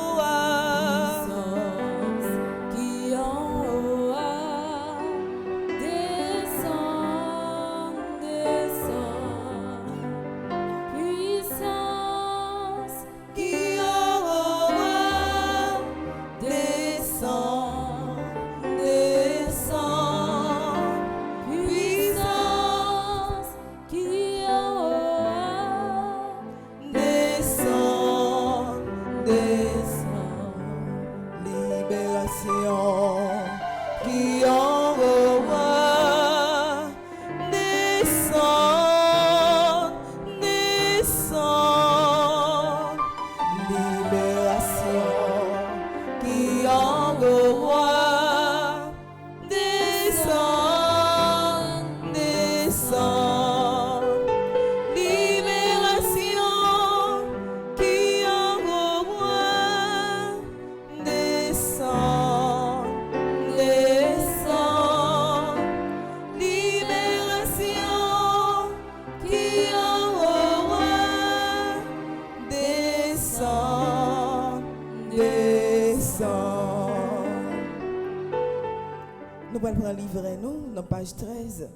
[SPEAKER 2] Nous allons prendre livret, nous, dans page 13.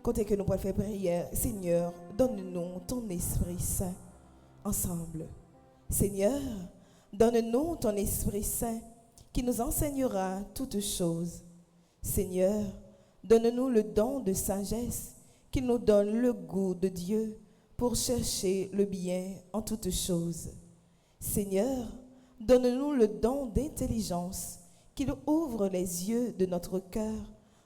[SPEAKER 2] Côté que nous allons faire prière. Seigneur, donne-nous ton Esprit Saint ensemble. Seigneur, donne-nous ton Esprit Saint qui nous enseignera toutes choses. Seigneur, donne-nous le don de sagesse qui nous donne le goût de Dieu pour chercher le bien en toutes choses. Seigneur, donne-nous le don d'intelligence qui nous ouvre les yeux de notre cœur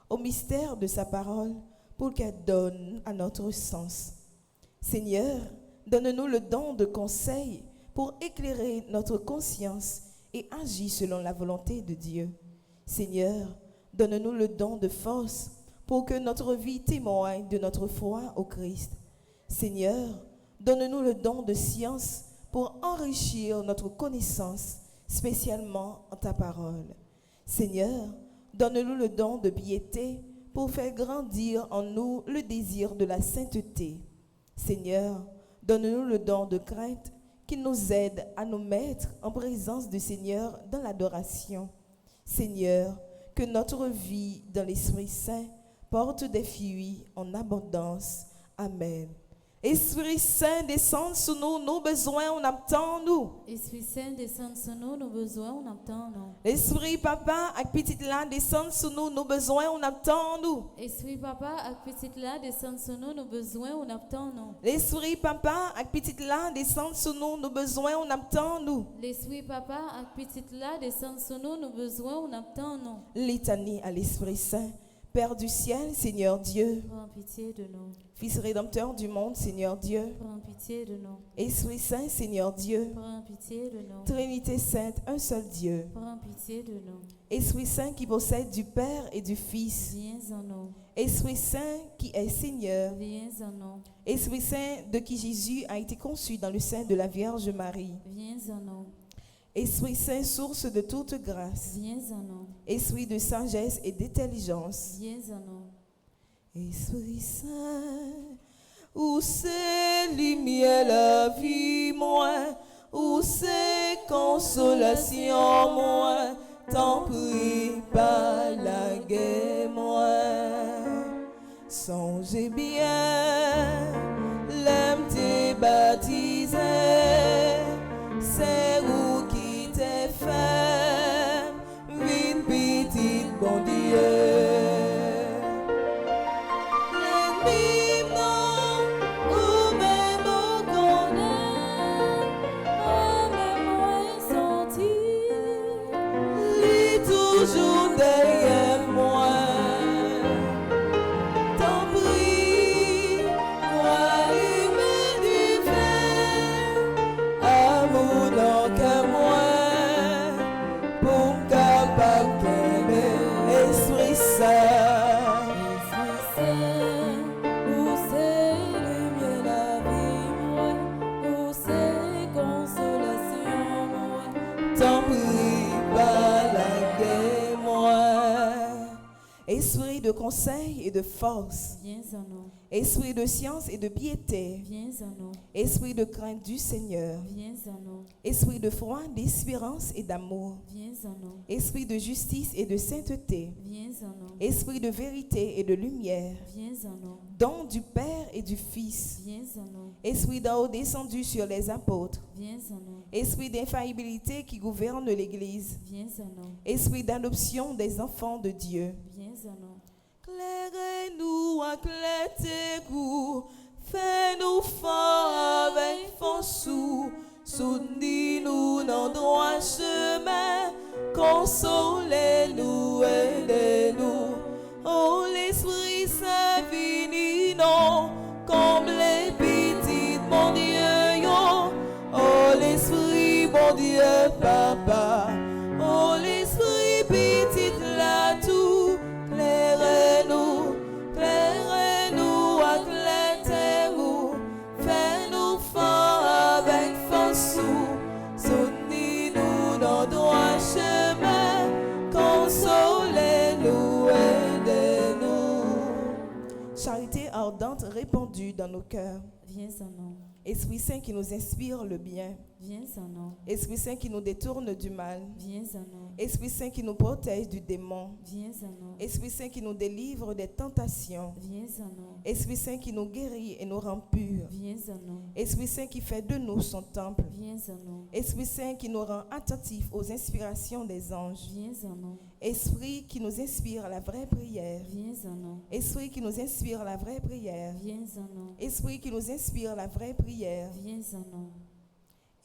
[SPEAKER 2] au mystère de sa parole pour qu'elle donne à notre sens. Seigneur, donne-nous le don de conseil pour éclairer notre conscience et agir selon la volonté de Dieu. Seigneur, donne-nous le don de force pour que notre vie témoigne de notre foi au Christ. Seigneur, donne-nous le don de science pour enrichir notre connaissance, spécialement en ta parole. Seigneur, donne-nous le don de piété pour faire grandir en nous le désir de la sainteté. Seigneur, donne-nous le don de crainte qui nous aide à nous mettre en présence du Seigneur dans l'adoration. Seigneur, que notre vie dans l'Esprit Saint porte des fruits en abondance. Amen. Esprit Saint, descend sur nous, nos besoins, on attend nous.
[SPEAKER 3] Esprit Saint, descend sur nous, nos besoins, on attend nous.
[SPEAKER 2] Esprit Papa, avec petite là, descend sur nous, nos besoins, on attend nous.
[SPEAKER 3] Esprit Papa, avec petite là, descend sur nous, nos besoins, on attend nous.
[SPEAKER 2] L'Esprit Papa, avec petite là, descend sur nous, nos besoins, on attend nous.
[SPEAKER 3] L'Esprit Papa, avec petite là, descend sur nous, nos besoins, on attend nous.
[SPEAKER 2] Litanie à l'Esprit Saint. Père du ciel, Seigneur Dieu.
[SPEAKER 3] Prends pitié de nous.
[SPEAKER 2] Fils rédempteur du monde, Seigneur Dieu.
[SPEAKER 3] Prends pitié de nous.
[SPEAKER 2] Esprit Saint, Seigneur Dieu.
[SPEAKER 3] Prends pitié de nous.
[SPEAKER 2] Trinité Sainte, un seul Dieu.
[SPEAKER 3] Prends pitié de nous.
[SPEAKER 2] Esprit Saint qui possède du Père et du Fils.
[SPEAKER 3] Viens en nous.
[SPEAKER 2] Esprit Saint qui est Seigneur.
[SPEAKER 3] Viens en nous.
[SPEAKER 2] Esprit Saint de qui Jésus a été conçu dans le sein de la Vierge Marie.
[SPEAKER 3] Viens en nous.
[SPEAKER 2] Esprit Saint, source de toute grâce.
[SPEAKER 3] Viens en nous.
[SPEAKER 2] Esprit de sagesse et d'intelligence.
[SPEAKER 3] Viens en nous.
[SPEAKER 2] Esprit Saint, où c'est lumière la vie, moi, où c'est consolation, moi, t'en prie pas la guerre, moi. Songez bien, l'âme t'est baptisée, c'est où qui t'est fait, une petite bon Dieu. Toujours derrière moi, t'en prie, moi humain du vin, amour dans qu'à moi, pour capable qu'aimer l'Esprit Saint. Esprit de conseil et de force.
[SPEAKER 3] Viens en nous.
[SPEAKER 2] Esprit de science et de piété.
[SPEAKER 3] Viens en nous.
[SPEAKER 2] Esprit de crainte du Seigneur.
[SPEAKER 3] Viens en nous.
[SPEAKER 2] Esprit de foi, d'espérance et d'amour.
[SPEAKER 3] Viens en nous.
[SPEAKER 2] Esprit de justice et de sainteté.
[SPEAKER 3] Viens en nous.
[SPEAKER 2] Esprit de vérité et de lumière.
[SPEAKER 3] Viens en nous.
[SPEAKER 2] Don du Père et du Fils.
[SPEAKER 3] Viens en nous.
[SPEAKER 2] Esprit d'en haut descendu sur les apôtres.
[SPEAKER 3] Viens en nous.
[SPEAKER 2] Esprit d'infaillibilité qui gouverne l'Église.
[SPEAKER 3] Viens en nous.
[SPEAKER 2] Esprit d'adoption des enfants de Dieu.
[SPEAKER 3] Viens en nous.
[SPEAKER 2] Clairez-nous, éclairez-nous, fais-nous fort avec force, soutenez-nous dans droit chemin, consolez-nous, aidez-nous. Oh, l'Esprit Saint, vini, non, comme les petites, mon Dieu, yo. Oh, l'Esprit, mon Dieu, Papa. Oh, l'Esprit, petite, là, tout. Clairez-nous, clairez-nous, éclairez-nous, fais-nous fort avec force, soutenez-nous dans droit chemin, consolez-nous, aidez-nous. Charité ardente répandue dans nos cœurs.
[SPEAKER 3] Viens en nous.
[SPEAKER 2] Esprit Saint qui nous inspire le bien.
[SPEAKER 3] Viens en nous.
[SPEAKER 2] Esprit Saint qui nous détourne du mal.
[SPEAKER 3] Viens en nous.
[SPEAKER 2] Esprit Saint qui nous protège du démon.
[SPEAKER 3] Viens en nous.
[SPEAKER 2] Esprit Saint qui nous délivre des tentations.
[SPEAKER 3] Viens en nous.
[SPEAKER 2] Esprit Saint qui nous guérit et nous rend purs.
[SPEAKER 3] Viens en nous.
[SPEAKER 2] Esprit Saint qui fait de nous son temple.
[SPEAKER 3] Viens en nous.
[SPEAKER 2] Esprit Saint qui nous rend attentifs aux inspirations des anges.
[SPEAKER 3] Viens en nous.
[SPEAKER 2] Esprit qui nous inspire la vraie prière.
[SPEAKER 3] Viens en nous.
[SPEAKER 2] Esprit qui nous inspire la vraie prière.
[SPEAKER 3] Viens en nous.
[SPEAKER 2] Esprit qui nous inspire la vraie prière.
[SPEAKER 3] Viens en nous.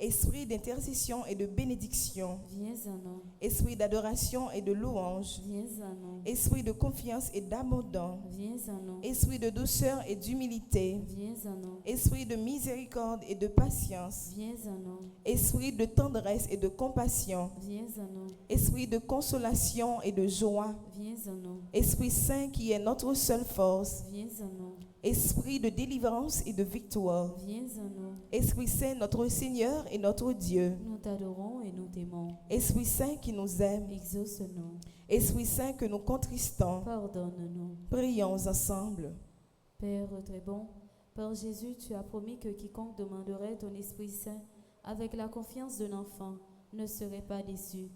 [SPEAKER 2] Esprit d'intercession et de bénédiction.
[SPEAKER 3] Viens en nous.
[SPEAKER 2] Esprit d'adoration et de louange.
[SPEAKER 3] Viens en nous.
[SPEAKER 2] Esprit de confiance et d'abandon.
[SPEAKER 3] Viens en nous.
[SPEAKER 2] Esprit de douceur et d'humilité.
[SPEAKER 3] Viens en nous.
[SPEAKER 2] Esprit de miséricorde et de patience.
[SPEAKER 3] Viens en nous.
[SPEAKER 2] Esprit de tendresse et de compassion.
[SPEAKER 3] Viens en nous.
[SPEAKER 2] Esprit de consolation et de joie.
[SPEAKER 3] Viens en nous.
[SPEAKER 2] Esprit Saint qui est notre seule force.
[SPEAKER 3] Viens en nous.
[SPEAKER 2] Esprit de délivrance et de victoire.
[SPEAKER 3] Viens en nous.
[SPEAKER 2] Esprit Saint, notre Seigneur et notre Dieu.
[SPEAKER 3] Nous t'adorons et nous t'aimons.
[SPEAKER 2] Esprit Saint qui nous aime.
[SPEAKER 3] Exauce-nous.
[SPEAKER 2] Esprit Saint que nous contristons.
[SPEAKER 3] Pardonne-nous.
[SPEAKER 2] Prions ensemble.
[SPEAKER 3] Père très bon, par Jésus, tu as promis que quiconque demanderait ton Esprit Saint avec la confiance d'un enfant ne serait pas déçu.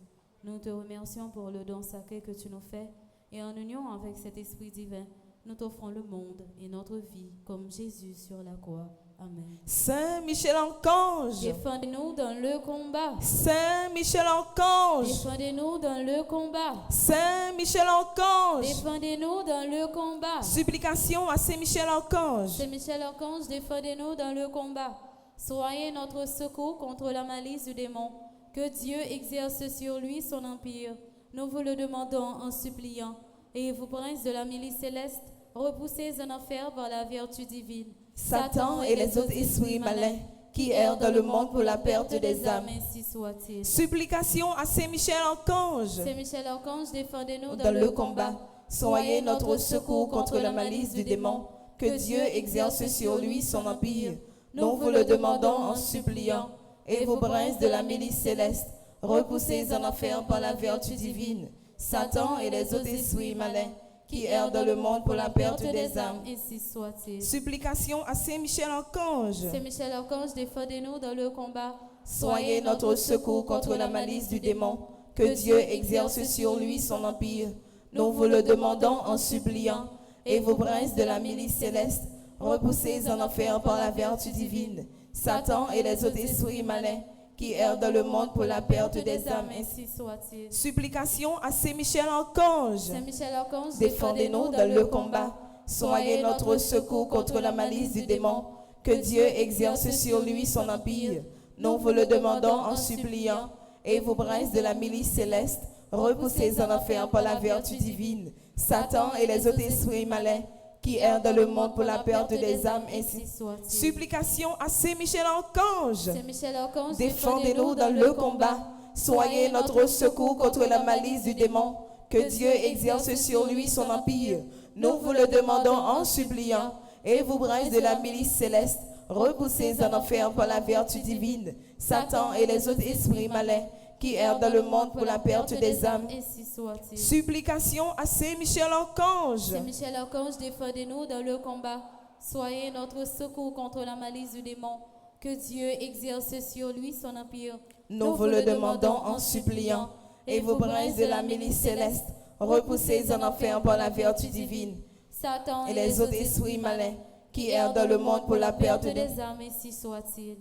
[SPEAKER 3] Nous te remercions pour le don sacré que tu nous fais et en union avec cet Esprit divin, nous t'offrons le monde et notre vie comme Jésus sur la croix. Amen.
[SPEAKER 2] Saint Michel Archange.
[SPEAKER 3] Défendez-nous dans le combat.
[SPEAKER 2] Saint Michel Archange.
[SPEAKER 3] Défendez-nous dans le combat.
[SPEAKER 2] Saint Michel Archange.
[SPEAKER 3] Défendez-nous dans le combat.
[SPEAKER 2] Supplication à Saint Michel Archange.
[SPEAKER 3] Saint Michel Archange, défendez-nous dans le combat. Soyez notre secours contre la malice du démon. Que Dieu exerce sur lui son empire. Nous vous le demandons en suppliant. Et vous, princes de la milice céleste, repoussez en enfer par la vertu divine
[SPEAKER 2] Satan et les autres esprits malins qui errent dans le monde pour la perte des âmes.
[SPEAKER 3] Ainsi soit-il.
[SPEAKER 2] Supplication à Saint Michel Archange.
[SPEAKER 3] Saint Michel Archange, défendez-nous
[SPEAKER 2] Dans le combat, soyez notre secours contre la malice du démon. Que Dieu exerce sur lui son empire. Nous vous le demandons en suppliant. Et vous, princes de la milice céleste, repoussez en enfer par la vertu divine Satan et les autres esprits malins qui errent dans le monde pour la perte des âmes.
[SPEAKER 3] Ainsi soit-il.
[SPEAKER 2] Supplication à Saint Michel Archange.
[SPEAKER 3] Saint Michel Archange, défendez-nous dans le combat.
[SPEAKER 2] Soyez notre secours contre la malice du démon. Que Dieu exerce sur lui son empire. Nous vous le demandons en suppliant. Et vous, princes de la milice céleste, repoussez en enfer par la vertu divine Satan et les autres esprits malins qui errent dans le monde pour la perte des âmes.
[SPEAKER 3] Ainsi soit-il.
[SPEAKER 2] Supplication à Saint Michel Archange.
[SPEAKER 3] Saint Michel Archange,
[SPEAKER 2] Défendez-nous dans le combat. Soyez notre secours contre la malice du démon. Que Dieu exerce sur lui son empire. Nous vous le demandons en suppliant. Et vous, princes de la milice céleste, repoussez en enfer par la vertu divine Satan et les autres esprits malins qui errent dans le monde pour la perte des âmes. Ainsi
[SPEAKER 3] soit-il.
[SPEAKER 2] Supplication à Saint Michel Archange.
[SPEAKER 3] Saint Michel Archange,
[SPEAKER 2] Défendez-nous dans le combat. Soyez notre secours contre la malice du démon. Que Dieu exerce sur lui son empire. Nous vous le demandons en suppliant. Et vous, princes de la milice céleste, repoussez en enfer par la vertu divine Satan et les autres esprits malins qui errent dans le monde pour la perte des âmes.
[SPEAKER 3] Ainsi soit-il.
[SPEAKER 2] Supplication à Saint Michel Archange.
[SPEAKER 3] Saint Michel Archange, défendez-nous dans le combat. Soyez notre secours contre la malice du démon. Que Dieu exerce sur lui son empire.
[SPEAKER 2] Nous vous le demandons en suppliant. Et vous, princes de la milice céleste, repoussez en enfer par la vertu divine.
[SPEAKER 3] Satan
[SPEAKER 2] Et les autres esprits malins qui errent dans le monde pour la perte
[SPEAKER 3] des âmes, ainsi soit-il.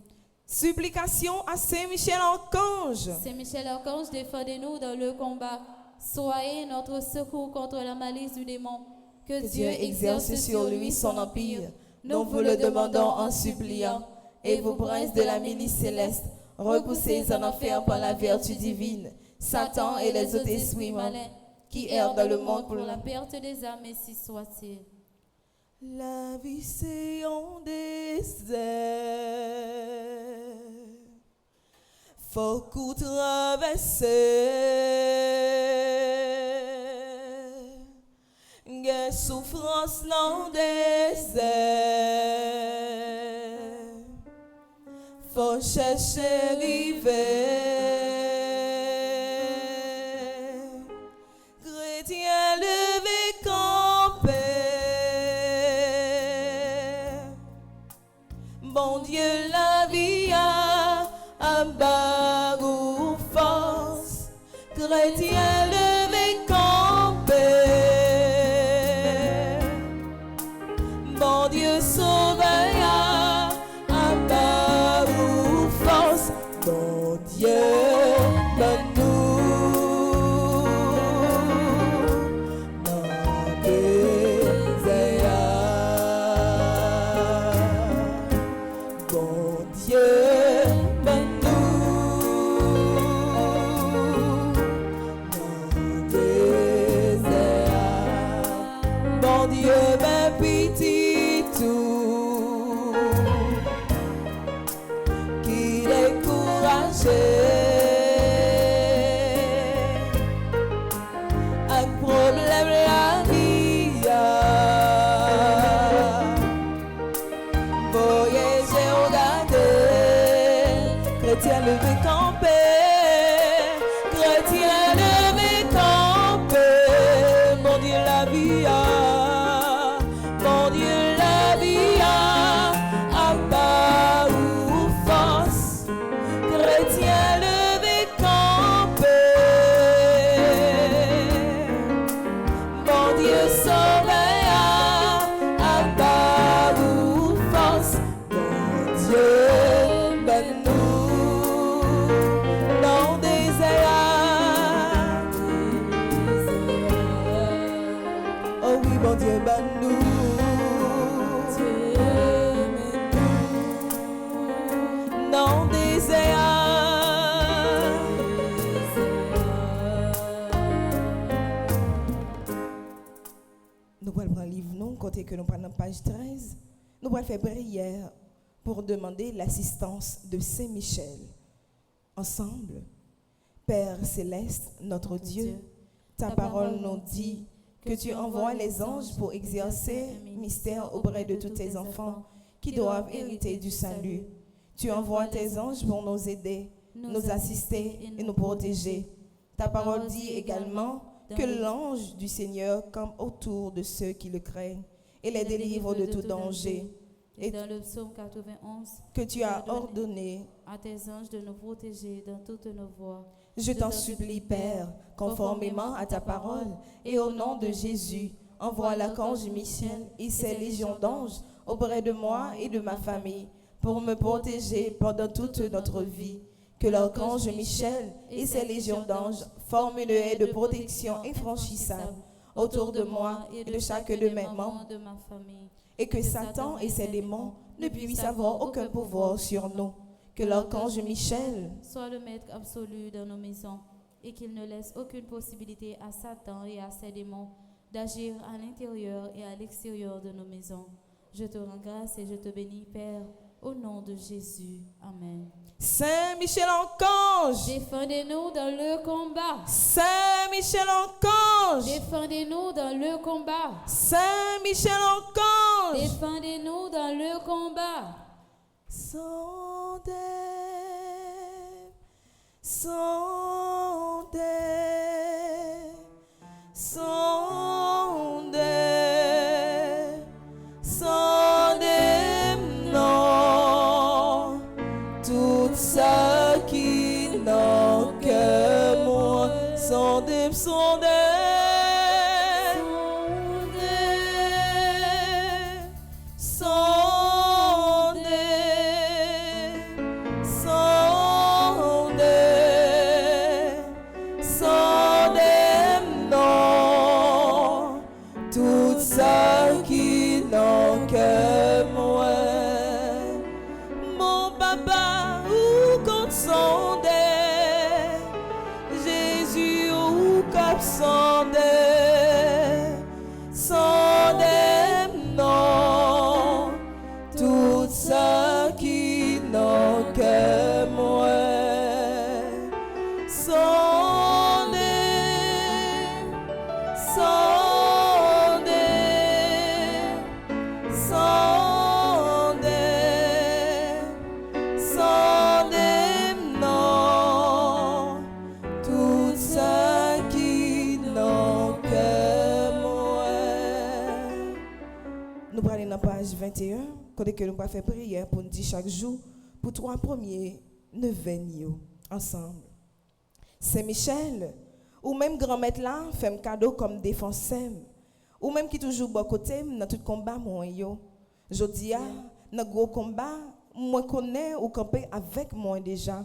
[SPEAKER 2] Supplication à Saint Michel Archange.
[SPEAKER 3] Saint Michel Archange, défendez-nous dans le combat. Soyez notre secours contre la malice du démon. Que
[SPEAKER 2] Dieu exerce sur lui son empire. Nous vous le demandons en suppliant. Et vous, princes de la milice céleste, repoussez en enfer par la vertu divine Satan et les autres esprits malins qui errent dans le monde pour la
[SPEAKER 3] perte des âmes, ainsi soit-il.
[SPEAKER 2] La vie c'est un désert, faut qu'on traverse. Des souffrances dans le désert, faut chercher river. Chrétien levé campé, bon Dieu la vie à barou force. Chrétien levé campé, bon Dieu sauveille à barou force. Bon Dieu donne-nous dans désert. Bon Dieu donne-nous dans désert. Bon Dieu ben pitié tout qui découragé un problème la vie voyager regarder chrétien levé campé, chrétien levé campé. Bon Dieu la vie bon Dieu la vie à bas ou force. Chrétien levé campé, bon Dieu sauveille à bas ou force. Bon Dieu donne-nous dans désert. Oh oui, bon Dieu donne-nous dans désert. Nous allons prendre un livre, nous, côté que nous prenons page 13. Nous allons faire prière pour demander l'assistance de Saint Michel. Ensemble, Père céleste, notre Dieu, ta parole nous dit que tu envoies les anges pour exercer mystère auprès de tous tes enfants qui doivent hériter du salut. Tu envoies tes anges pour nous aider, nous assister et nous protéger. Ta parole dit également que l'ange du Seigneur campe autour de ceux qui le craignent et les délivre de tout danger.
[SPEAKER 3] Et dans le psaume 91,
[SPEAKER 2] Que tu as ordonné
[SPEAKER 3] à tes anges de nous protéger dans toutes nos voies.
[SPEAKER 2] Je t'en supplie, Père, conformément à ta parole, et au nom de Jésus, envoie l'archange Michel et ses légions d'anges auprès de moi et de ma famille, pour me protéger pendant toute notre vie. Que l'archange Michel et ses légions d'anges forment une haie de protection infranchissable autour de moi et de chacun de mes membres,
[SPEAKER 3] de ma famille.
[SPEAKER 2] et que Satan et ses démons ne puissent avoir aucun pouvoir sur nous. Que l'archange Michel
[SPEAKER 3] soit le maître absolu dans nos maisons et qu'il ne laisse aucune possibilité à Satan et à ses démons d'agir à l'intérieur et à l'extérieur de nos maisons. Je te rends grâce et je te bénis, Père, au nom de Jésus. Amen.
[SPEAKER 2] Saint Michel Archange,
[SPEAKER 3] Défendez-nous dans le combat.
[SPEAKER 2] Saint Michel Archange,
[SPEAKER 3] Défendez-nous dans le combat.
[SPEAKER 2] Saint Michel Archange,
[SPEAKER 3] Défendez-nous dans le combat.
[SPEAKER 2] Sondez, non, tout ça qui n'ont que moi, sondez, page 21, côté que nous va faire prière pour nous dire chaque jour pour 3 premiers neuvaines ensemble. Saint-Michel, ou même grand-mère là, fait un cadeau comme défense, ou même qui toujours bon côté dans tout combat moi yo. Jodi a dans gros combat, moi connais ou camper avec moi déjà.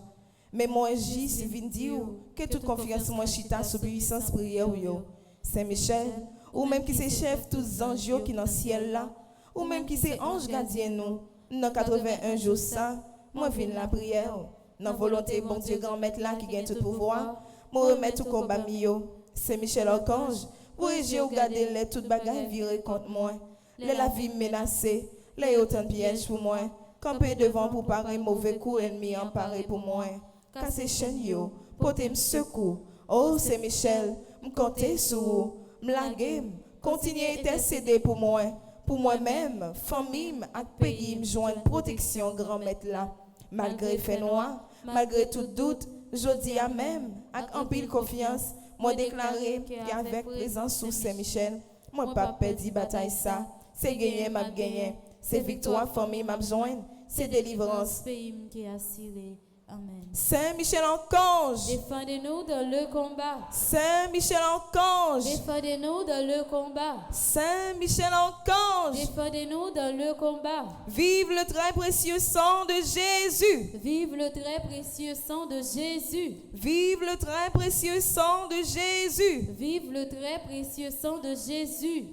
[SPEAKER 2] Mais moi juste vinn dire que toute confiance moi chita sous puissance prière yo. Saint-Michel, ou même qui c'est chef tous anges qui dans ciel là, ou même qui c'est ange gardien nous, dans 81 jours ça, moi viens la prière, dans volonté bon Dieu grand-maître là qui gagne tout pouvoir, moi remettre tout combat mio. Saint-Michel archange, pour j'ai regarder les toutes bagailles virées contre moi, les la vie menacée, les autant de pièges pour moi, camper devant pour parer mauvais coup ennemi emparé pour moi, casser chaîne yo, porter me secours. Oh Saint-Michel, me compter sur vous, me laguer, continuer intercéder pour moi-même, famille, à pays, me joindre protection grand-maître là. Malgré fait noir, malgré tout doute, je dis à même, avec un pile confiance, moi déclarer qu'avec présence sous Saint-Michel, moi pas perdre bataille ça, c'est gagner m'a gagné, c'est victoire famille m'a joindre, c'est délivrance.
[SPEAKER 3] Pays qui est assuré. Amen.
[SPEAKER 2] Saint-Michel Archange,
[SPEAKER 3] défendez-nous dans le combat.
[SPEAKER 2] Saint-Michel Archange,
[SPEAKER 3] défendez-nous dans le combat.
[SPEAKER 2] Saint-Michel Archange,
[SPEAKER 3] défendez-nous dans le combat.
[SPEAKER 2] Vive le très précieux sang de Jésus.
[SPEAKER 3] Vive le très précieux sang de Jésus.
[SPEAKER 2] Vive le très précieux sang de Jésus.
[SPEAKER 3] Vive le très précieux sang de Jésus.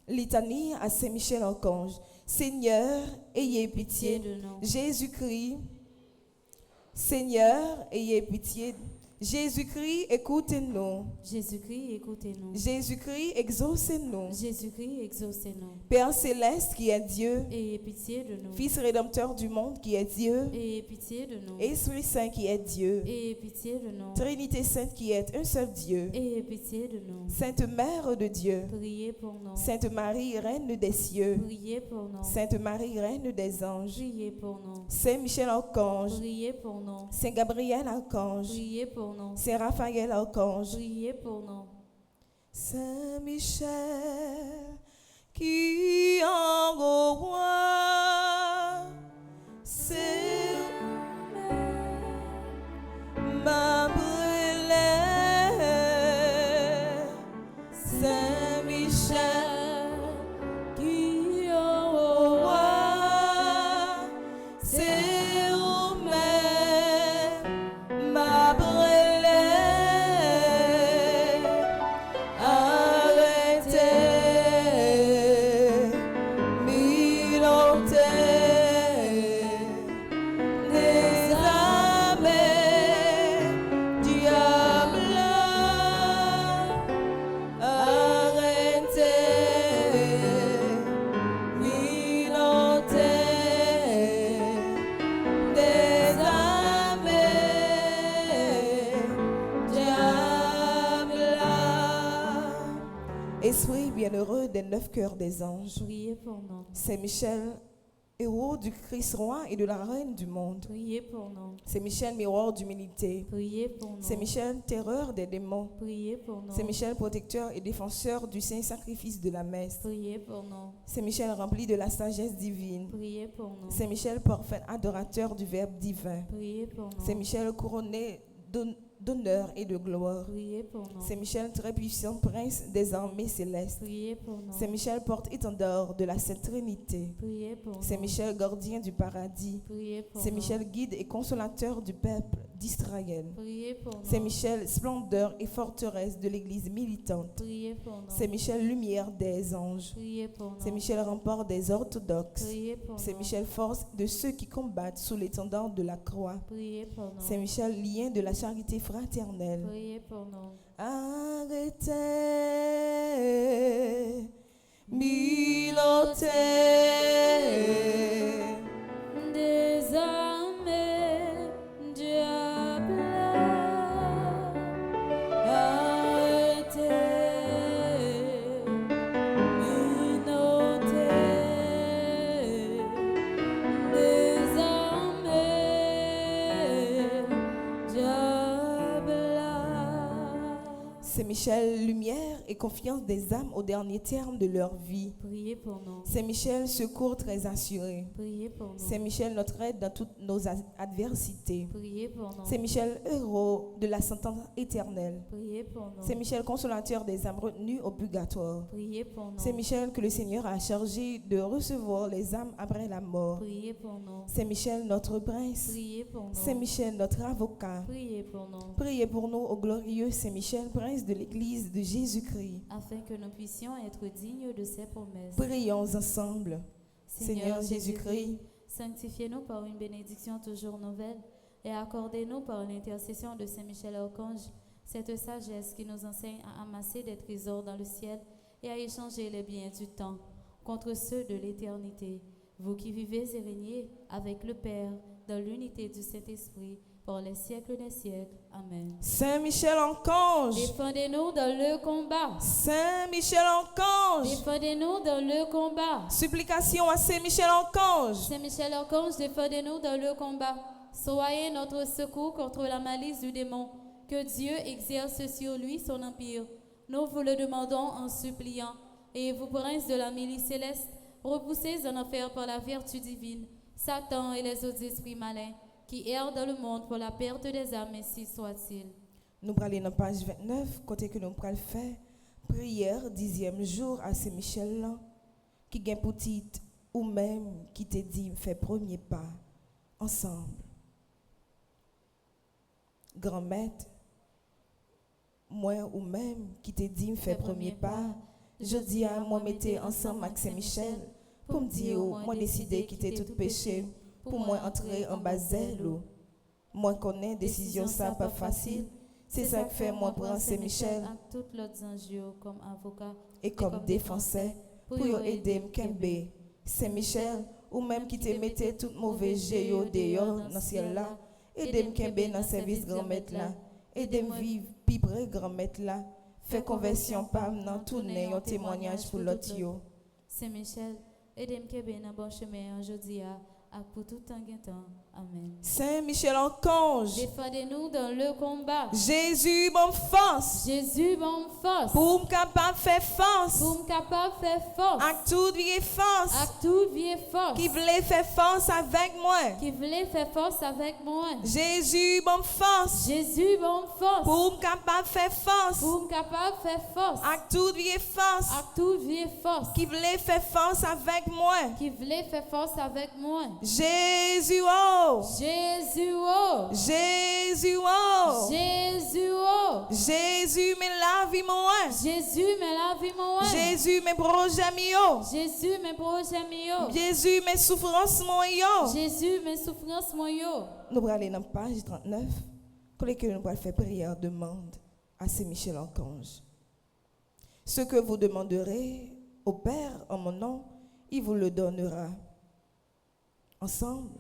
[SPEAKER 2] Litanie à Saint-Michel Archange. Seigneur, ayez pitié
[SPEAKER 3] de nous.
[SPEAKER 2] Jésus-Christ. Seigneur, ayez pitié. Jésus-Christ, écoutez-nous.
[SPEAKER 3] Jésus-Christ, écoutez-nous.
[SPEAKER 2] Jésus-Christ, exaucez-nous.
[SPEAKER 3] Jésus-Christ, exaucez-nous.
[SPEAKER 2] Père céleste qui est Dieu.
[SPEAKER 3] Ayez pitié de nous.
[SPEAKER 2] Fils rédempteur du monde qui est Dieu.
[SPEAKER 3] Ayez pitié de nous.
[SPEAKER 2] Esprit Saint qui est Dieu.
[SPEAKER 3] Ayez pitié de nous.
[SPEAKER 2] Trinité Sainte qui est un seul Dieu.
[SPEAKER 3] Ayez pitié de nous.
[SPEAKER 2] Sainte Mère de Dieu.
[SPEAKER 3] Priez pour nous.
[SPEAKER 2] Sainte Marie, Reine des cieux.
[SPEAKER 3] Priez pour nous.
[SPEAKER 2] Sainte Marie, Reine des anges.
[SPEAKER 3] Priez pour nous.
[SPEAKER 2] Saint Michel Archange.
[SPEAKER 3] Priez pour nous.
[SPEAKER 2] Saint Gabriel Archange.
[SPEAKER 3] Priez pour nous.
[SPEAKER 2] Saint Raphaël Archange.
[SPEAKER 3] Priez pour nous.
[SPEAKER 2] Saint Michel qui envoie c'est ma brûlée. Saint Michel qui envoie c'est ma brûlée. Arrêtez, militez, des armées, diable. Arrêtez, militez, des armées, diable. Esprit bienheureux des 9 cœurs des anges,
[SPEAKER 3] Priez pour nous.
[SPEAKER 2] Saint Michel, héros du Christ roi et de la reine du monde.
[SPEAKER 3] Priez pour nous.
[SPEAKER 2] Saint Michel, miroir d'humilité.
[SPEAKER 3] Priez pour nous.
[SPEAKER 2] Saint Michel, terreur des démons.
[SPEAKER 3] Priez pour nous.
[SPEAKER 2] Saint Michel, protecteur et défenseur du saint sacrifice de la messe.
[SPEAKER 3] Priez pour nous.
[SPEAKER 2] Saint Michel, rempli de la sagesse divine.
[SPEAKER 3] Priez pour nous.
[SPEAKER 2] Saint Michel, parfait adorateur du Verbe divin.
[SPEAKER 3] Priez pour nous.
[SPEAKER 2] Saint Michel, couronné d'honneur et de gloire.
[SPEAKER 3] Priez pour nous.
[SPEAKER 2] Saint Michel, très puissant prince des armées célestes.
[SPEAKER 3] Priez pour nous.
[SPEAKER 2] Saint Michel, porte-étendard de la Sainte Trinité.
[SPEAKER 3] Priez pour nous.
[SPEAKER 2] Saint Michel, gardien du paradis.
[SPEAKER 3] Priez pour
[SPEAKER 2] Saint
[SPEAKER 3] nous.
[SPEAKER 2] Michel, guide et consolateur du peuple d'Israël.
[SPEAKER 3] Priez pour nous.
[SPEAKER 2] Saint Michel, splendeur et forteresse de l'Église militante.
[SPEAKER 3] Priez pour nous.
[SPEAKER 2] Saint Michel, lumière des anges.
[SPEAKER 3] Priez pour nous.
[SPEAKER 2] Saint Michel, rempart des orthodoxes.
[SPEAKER 3] Priez pour
[SPEAKER 2] Saint
[SPEAKER 3] nous.
[SPEAKER 2] Michel, force de ceux qui combattent sous l'étendard de la croix.
[SPEAKER 3] Priez pour nous.
[SPEAKER 2] Saint Michel, lien de la charité fraternelle.
[SPEAKER 3] Priez pour nous.
[SPEAKER 2] Arrêtez, milotez,
[SPEAKER 3] Désarmez, diable. Arrêtez, minotez. Désarmez, diable.
[SPEAKER 2] Saint Michel, lumière et confiance des âmes au dernier terme de leur vie.
[SPEAKER 3] Priez pour nous.
[SPEAKER 2] Saint Michel, secours très assuré.
[SPEAKER 3] Priez pour nous.
[SPEAKER 2] Saint Michel, notre aide dans toutes nos adversités.
[SPEAKER 3] Priez pour nous.
[SPEAKER 2] Saint Michel, héros de la sentence éternelle.
[SPEAKER 3] Priez pour nous.
[SPEAKER 2] Saint Michel, consolateur des âmes retenues au purgatoire.
[SPEAKER 3] Priez pour nous.
[SPEAKER 2] Saint Michel, que le Seigneur a chargé de recevoir les âmes après la mort.
[SPEAKER 3] Priez pour nous.
[SPEAKER 2] Saint Michel, notre prince.
[SPEAKER 3] Priez pour nous.
[SPEAKER 2] Saint Michel, notre avocat.
[SPEAKER 3] Priez pour nous.
[SPEAKER 2] Priez pour nous, ô glorieux Saint Michel, prince de l'Église de Jésus-Christ.
[SPEAKER 3] Afin que nous puissions être dignes de ses promesses.
[SPEAKER 2] Prions ensemble. Seigneur Jésus-Christ,
[SPEAKER 3] sanctifiez-nous par une bénédiction toujours nouvelle et accordez-nous par l'intercession de Saint Michel Archange cette sagesse qui nous enseigne à amasser des trésors dans le ciel et à échanger les biens du temps contre ceux de l'éternité. Vous qui vivez et régnez avec le Père dans l'unité du Saint-Esprit pour les siècles des siècles. Amen.
[SPEAKER 2] Saint Michel Archange,
[SPEAKER 3] Défendez-nous dans le combat.
[SPEAKER 2] Saint Michel Archange,
[SPEAKER 3] Défendez-nous dans le combat.
[SPEAKER 2] supplication à Saint Michel Archange.
[SPEAKER 3] Saint Michel Archange, défendez-nous dans le combat. Soyez notre secours contre la malice du démon. Que Dieu exerce sur lui son empire. Nous vous le demandons en suppliant. Et vous, princes de la milice céleste, repoussez en enfer par la vertu divine Satan et les autres esprits malins qui errent dans le monde pour la perte des âmes, ainsi soit-il.
[SPEAKER 2] Nous allons aller dans page 29, côté que nous allons faire prière 10e jour à Saint Michel là, qui gagne pour titre ou même qui te dit fait premier pas ensemble. Grand maître, moi ou même qui te dit fait premier pas, je dis à moi mettez ensemble avec Saint Michel pour me dire moi décider quitter tout péché pour moi entrer en Basel. Moi connais décision ça pas facile. C'est ça que fait moi prendre Saint Michel
[SPEAKER 3] à toutes les anges comme avocat
[SPEAKER 2] et comme défenseur pour aider m'kembe. Saint Michel ou même qui te mettait tout mauvais géo dehors dans ciel là, aider m'kembe dans service grand maître là, aider me vivre pibré grand maître là, fait conversion pas dans tourner un témoignage pour l'autre yo.
[SPEAKER 3] Saint Michel, aidez-moi dans bon chemin aujourd'hui à pour tout temps. Amen.
[SPEAKER 2] Saint Michel Archange,
[SPEAKER 3] Défendez-nous dans le combat.
[SPEAKER 2] Jésus bonne force
[SPEAKER 3] Jésus, bonne force.
[SPEAKER 2] pour me capable faire force
[SPEAKER 3] Pour me capable de faire force.
[SPEAKER 2] à toute vie force
[SPEAKER 3] À tout vieille force.
[SPEAKER 2] qui voulait faire force avec moi.
[SPEAKER 3] Qui voulait faire force avec moi.
[SPEAKER 2] Jésus bonne force
[SPEAKER 3] Jésus, bonne force.
[SPEAKER 2] pour me capable faire force
[SPEAKER 3] Pour me capable de faire force.
[SPEAKER 2] à toute vie force
[SPEAKER 3] À tout vieille force.
[SPEAKER 2] qui voulait faire force avec moi.
[SPEAKER 3] Qui voulait faire force avec moi.
[SPEAKER 2] Jésus oh,
[SPEAKER 3] Jésus, oh.
[SPEAKER 2] Jésus oh,
[SPEAKER 3] Jésus, oh.
[SPEAKER 2] Jésus me la vie moi.
[SPEAKER 3] Jésus, mais la vie, moi.
[SPEAKER 2] Jésus mes projets mio.
[SPEAKER 3] Jésus, mes projets, mio.
[SPEAKER 2] Jésus mes souffrances mon yo.
[SPEAKER 3] Jésus, mes souffrances, moi, yo.
[SPEAKER 2] Nous allons aller dans la page 39. Que nous allons faire prière demande à Saint Michel Archange. Ce que vous demanderez au Père en mon nom, il vous le donnera. Ensemble,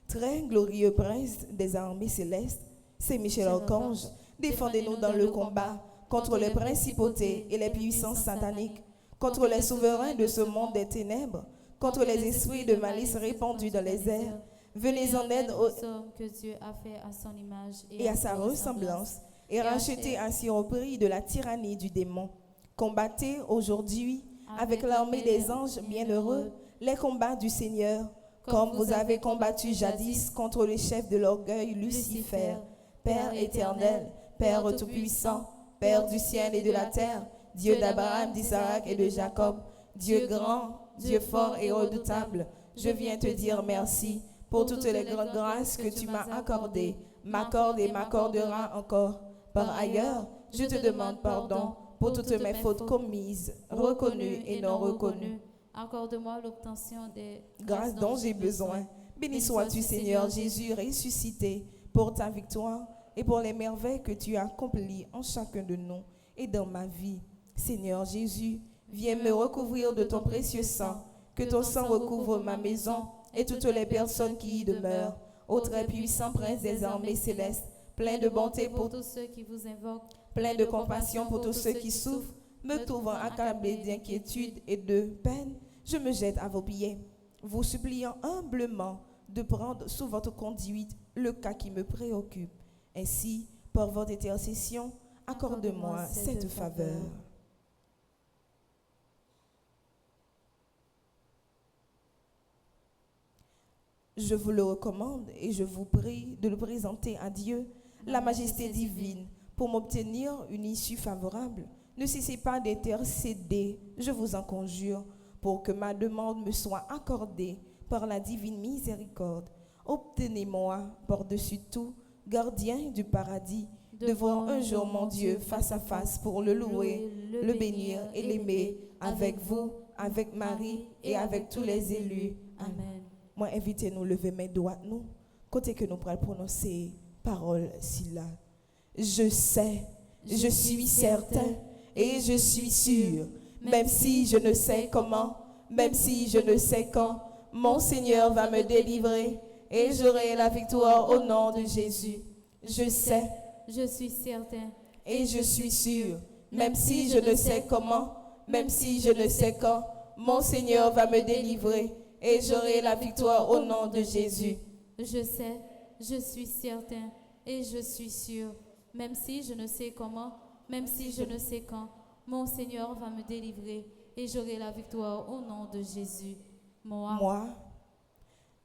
[SPEAKER 2] très glorieux prince des armées célestes, Saint Michel Archange, défendez-nous dans le combat contre les principautés et les puissances sataniques, contre les souverains de ce monde des ténèbres, contre les esprits de malice répandus dans les airs. Venez en aide aux
[SPEAKER 3] hommes que Dieu a fait à son image
[SPEAKER 2] et à sa ressemblance, et rachetez ainsi au prix de la tyrannie du démon. Combattez aujourd'hui avec l'armée des anges bienheureux les combats du Seigneur, comme vous avez combattu jadis contre le chef de l'orgueil Lucifer. Père éternel, Père tout-puissant, Père du ciel et de la terre, Dieu d'Abraham, d'Isaac et de Jacob, Dieu grand, Dieu fort et redoutable, je viens te dire merci pour toutes les grandes grâces que tu m'as accordées, m'accorde et m'accordera encore. Par ailleurs, je te demande pardon pour toutes mes fautes commises, reconnues et non reconnues.
[SPEAKER 3] Accorde-moi l'obtention des
[SPEAKER 2] grâces dont j'ai besoin. Béni sois-tu, Seigneur Jésus, ressuscité, pour ta victoire et pour les merveilles que tu as accomplies en chacun de nous et dans ma vie. Seigneur Jésus, viens me recouvrir de ton précieux sang, que ton sang recouvre ma maison et toutes les personnes qui y demeurent. Ô très puissant prince des armées célestes, plein de bonté pour
[SPEAKER 3] tous ceux qui vous invoquent,
[SPEAKER 2] plein de compassion pour tous ceux qui souffrent, me trouvant accablé d'inquiétude et de peine, je me jette à vos pieds, vous suppliant humblement de prendre sous votre conduite le cas qui me préoccupe. Ainsi, par votre intercession, accorde-moi cette faveur. Je vous le recommande et je vous prie de le présenter à Dieu, la majesté divine, pour m'obtenir une issue favorable. Ne cessez pas d'intercéder, je vous en conjure, pour que ma demande me soit accordée par la divine miséricorde. Obtenez-moi, par-dessus tout, gardien du paradis, de voir un jour mon Dieu face à face pour le louer, le bénir et l'aimer, avec vous, avec Marie et avec tous les élus.
[SPEAKER 3] Amen.
[SPEAKER 2] Moi, invitez-nous lever mes doigts, nous, côté que nous pourrons prononcer parole si là. Je sais, je suis certain et je suis sûr, même si je ne sais comment, même si je ne sais quand, mon Seigneur va me délivrer et j'aurai la victoire au nom de Jésus. Je sais,
[SPEAKER 3] je suis certain
[SPEAKER 2] et je suis sûr, même si je ne sais comment, même si je ne sais quand, mon Seigneur va me délivrer et j'aurai la victoire au nom de Jésus.
[SPEAKER 3] Je sais, je suis certain et je suis sûr, même si je ne sais comment, même si je ne sais quand, mon Seigneur va me délivrer et j'aurai la victoire au nom de Jésus.
[SPEAKER 2] Moi,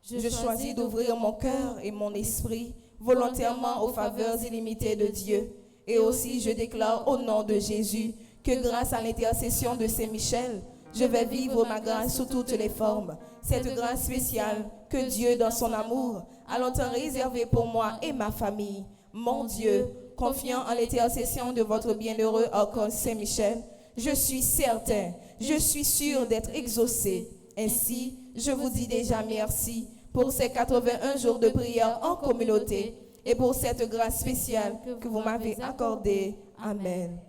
[SPEAKER 2] je choisis d'ouvrir mon cœur et mon esprit volontairement aux faveurs illimitées de Dieu. Et aussi je déclare au nom de Jésus que grâce à l'intercession de Saint-Michel, je vais vivre ma grâce sous toutes les formes. Cette grâce spéciale que Dieu, dans son amour, a longtemps réservée pour moi et ma famille. Mon Dieu, confiant en l'intercession de votre bienheureux archange Saint-Michel, je suis certain, je suis sûr d'être exaucé. Ainsi, je vous dis déjà merci pour ces 81 jours de prière en communauté et pour cette grâce spéciale que vous m'avez accordée. Amen.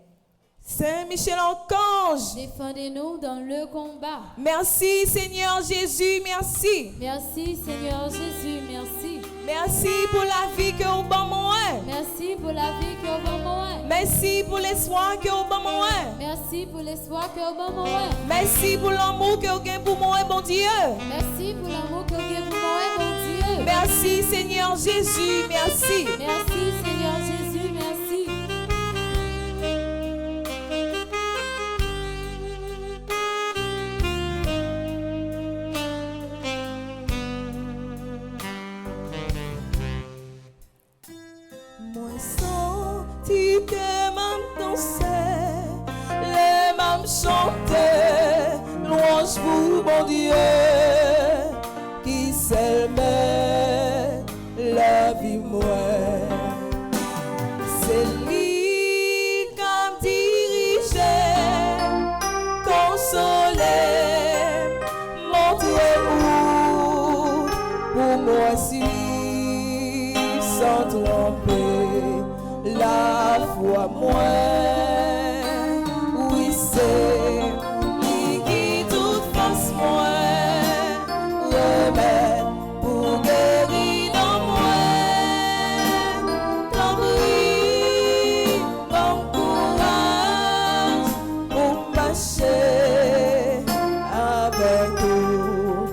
[SPEAKER 2] Saint-Michel Archange,
[SPEAKER 3] défendez-nous dans le combat.
[SPEAKER 2] Merci Seigneur Jésus, merci.
[SPEAKER 3] Merci Seigneur Jésus, merci.
[SPEAKER 2] Merci pour la vie que vous avez moi.
[SPEAKER 3] Merci pour la vie que vous avez moi.
[SPEAKER 2] Merci pour l'espoir que vous avez moi.
[SPEAKER 3] Merci pour l'espoir que vous avez moi.
[SPEAKER 2] Merci pour l'amour que vous avez pour moi, bon Dieu.
[SPEAKER 3] Merci pour l'amour que vous avez pour moi, bon Dieu.
[SPEAKER 2] Merci Seigneur Jésus, merci.
[SPEAKER 3] Merci Seigneur Jésus, merci.
[SPEAKER 2] Tu t'es même dansé, les mêmes chanter, louange pour mon Dieu, qui s'aimait la vie moi. C'est lui qui m'a dirigé, consolé, montré où pour moi suivre sans tromper. La foi moi, oui c'est lui qui toute force moi, remède pour guérir dans moi, t'en prie, bon courage pour marcher avec vous.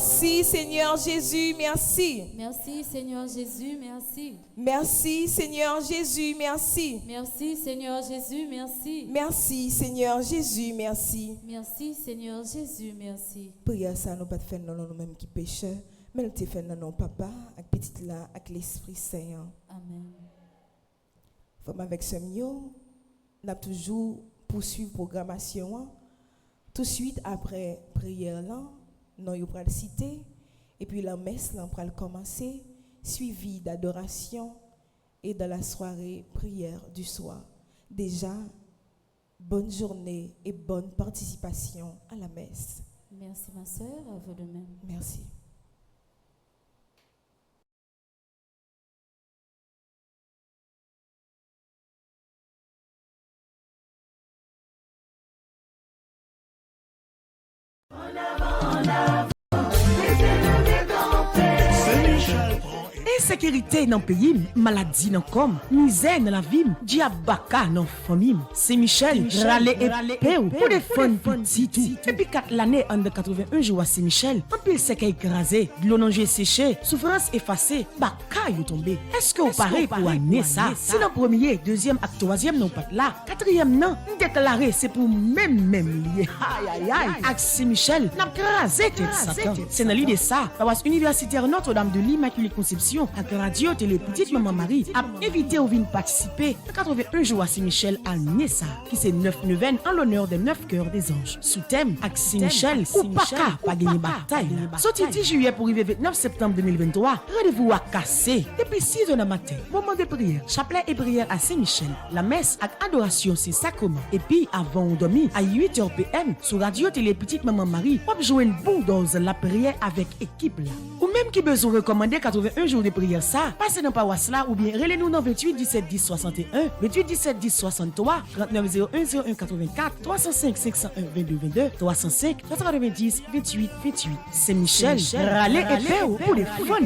[SPEAKER 2] Merci Seigneur Jésus, merci.
[SPEAKER 3] Merci Seigneur Jésus, merci.
[SPEAKER 2] Merci Seigneur Jésus, merci.
[SPEAKER 3] Merci Seigneur Jésus, merci.
[SPEAKER 2] Merci Seigneur Jésus, merci.
[SPEAKER 3] Merci Seigneur Jésus, merci.
[SPEAKER 2] Prière ça nous pas faire non nous-mêmes qui pécheurs, mais nous te fait non papa avec petite là avec l'Esprit Saint.
[SPEAKER 3] Amen.
[SPEAKER 2] Comme avec ce mio, n'a toujours poursuivre programmation. Tout de suite après prière là, nous y pral citer et puis la messe là pral commencer, suivi d'adoration et de la soirée prière du soir. Déjà bonne journée et bonne participation à la messe.
[SPEAKER 3] Merci ma sœur, à vous de même.
[SPEAKER 2] Merci.
[SPEAKER 1] Insécurité dans le pays, maladie dans le com, misère dans la vie, diabaka dans la famille. C'est Michel, râler et péou pour défendre petit tout. Depuis 4 l'année en 81 jours à Saint-Michel, en pile sec écrasé, de l'eau non séché, souffrance effacée, baka yo tombé. Est-ce que vous parlez pour année ça? Si dans premier, deuxième et troisième non pas là, quatrième non, déclaré c'est pour même lié. Aïe aïe aïe. Avec Saint-Michel, n'a crasé tête Satan. C'est dans l'idée ça, paroisse universitaire Notre-Dame de l'Immaculée Conception, avec radio télé petite maman Marie, a invité ou venir participer à 81 jours à Saint-Michel à Nessa, qui c'est 9 neuvaines en l'honneur des 9 cœurs des anges. Sous thème, avec Saint-Michel, ou pas gagner bataille. Sorti 10 juillet pour arriver 29 septembre 2023, rendez-vous à casser. Depuis 6 heures du matin, moment de prière, chapelet et prière à Saint-Michel. La messe avec adoration, c'est sacrement. Et puis, avant on dormir, à 8h PM, sur radio télé petite maman Marie, on jouer une bulldoze la prière avec équipe là. Ou même qui besoin recommander 81 jours de prière ça, passez dans paroisse là ou bien relez-nous dans 28 17 10 61, 28 17 10 63, 39 01 01 84, 305 501 22 22, 305 90 28 28. C'est Michel, râler et faire pour les fun.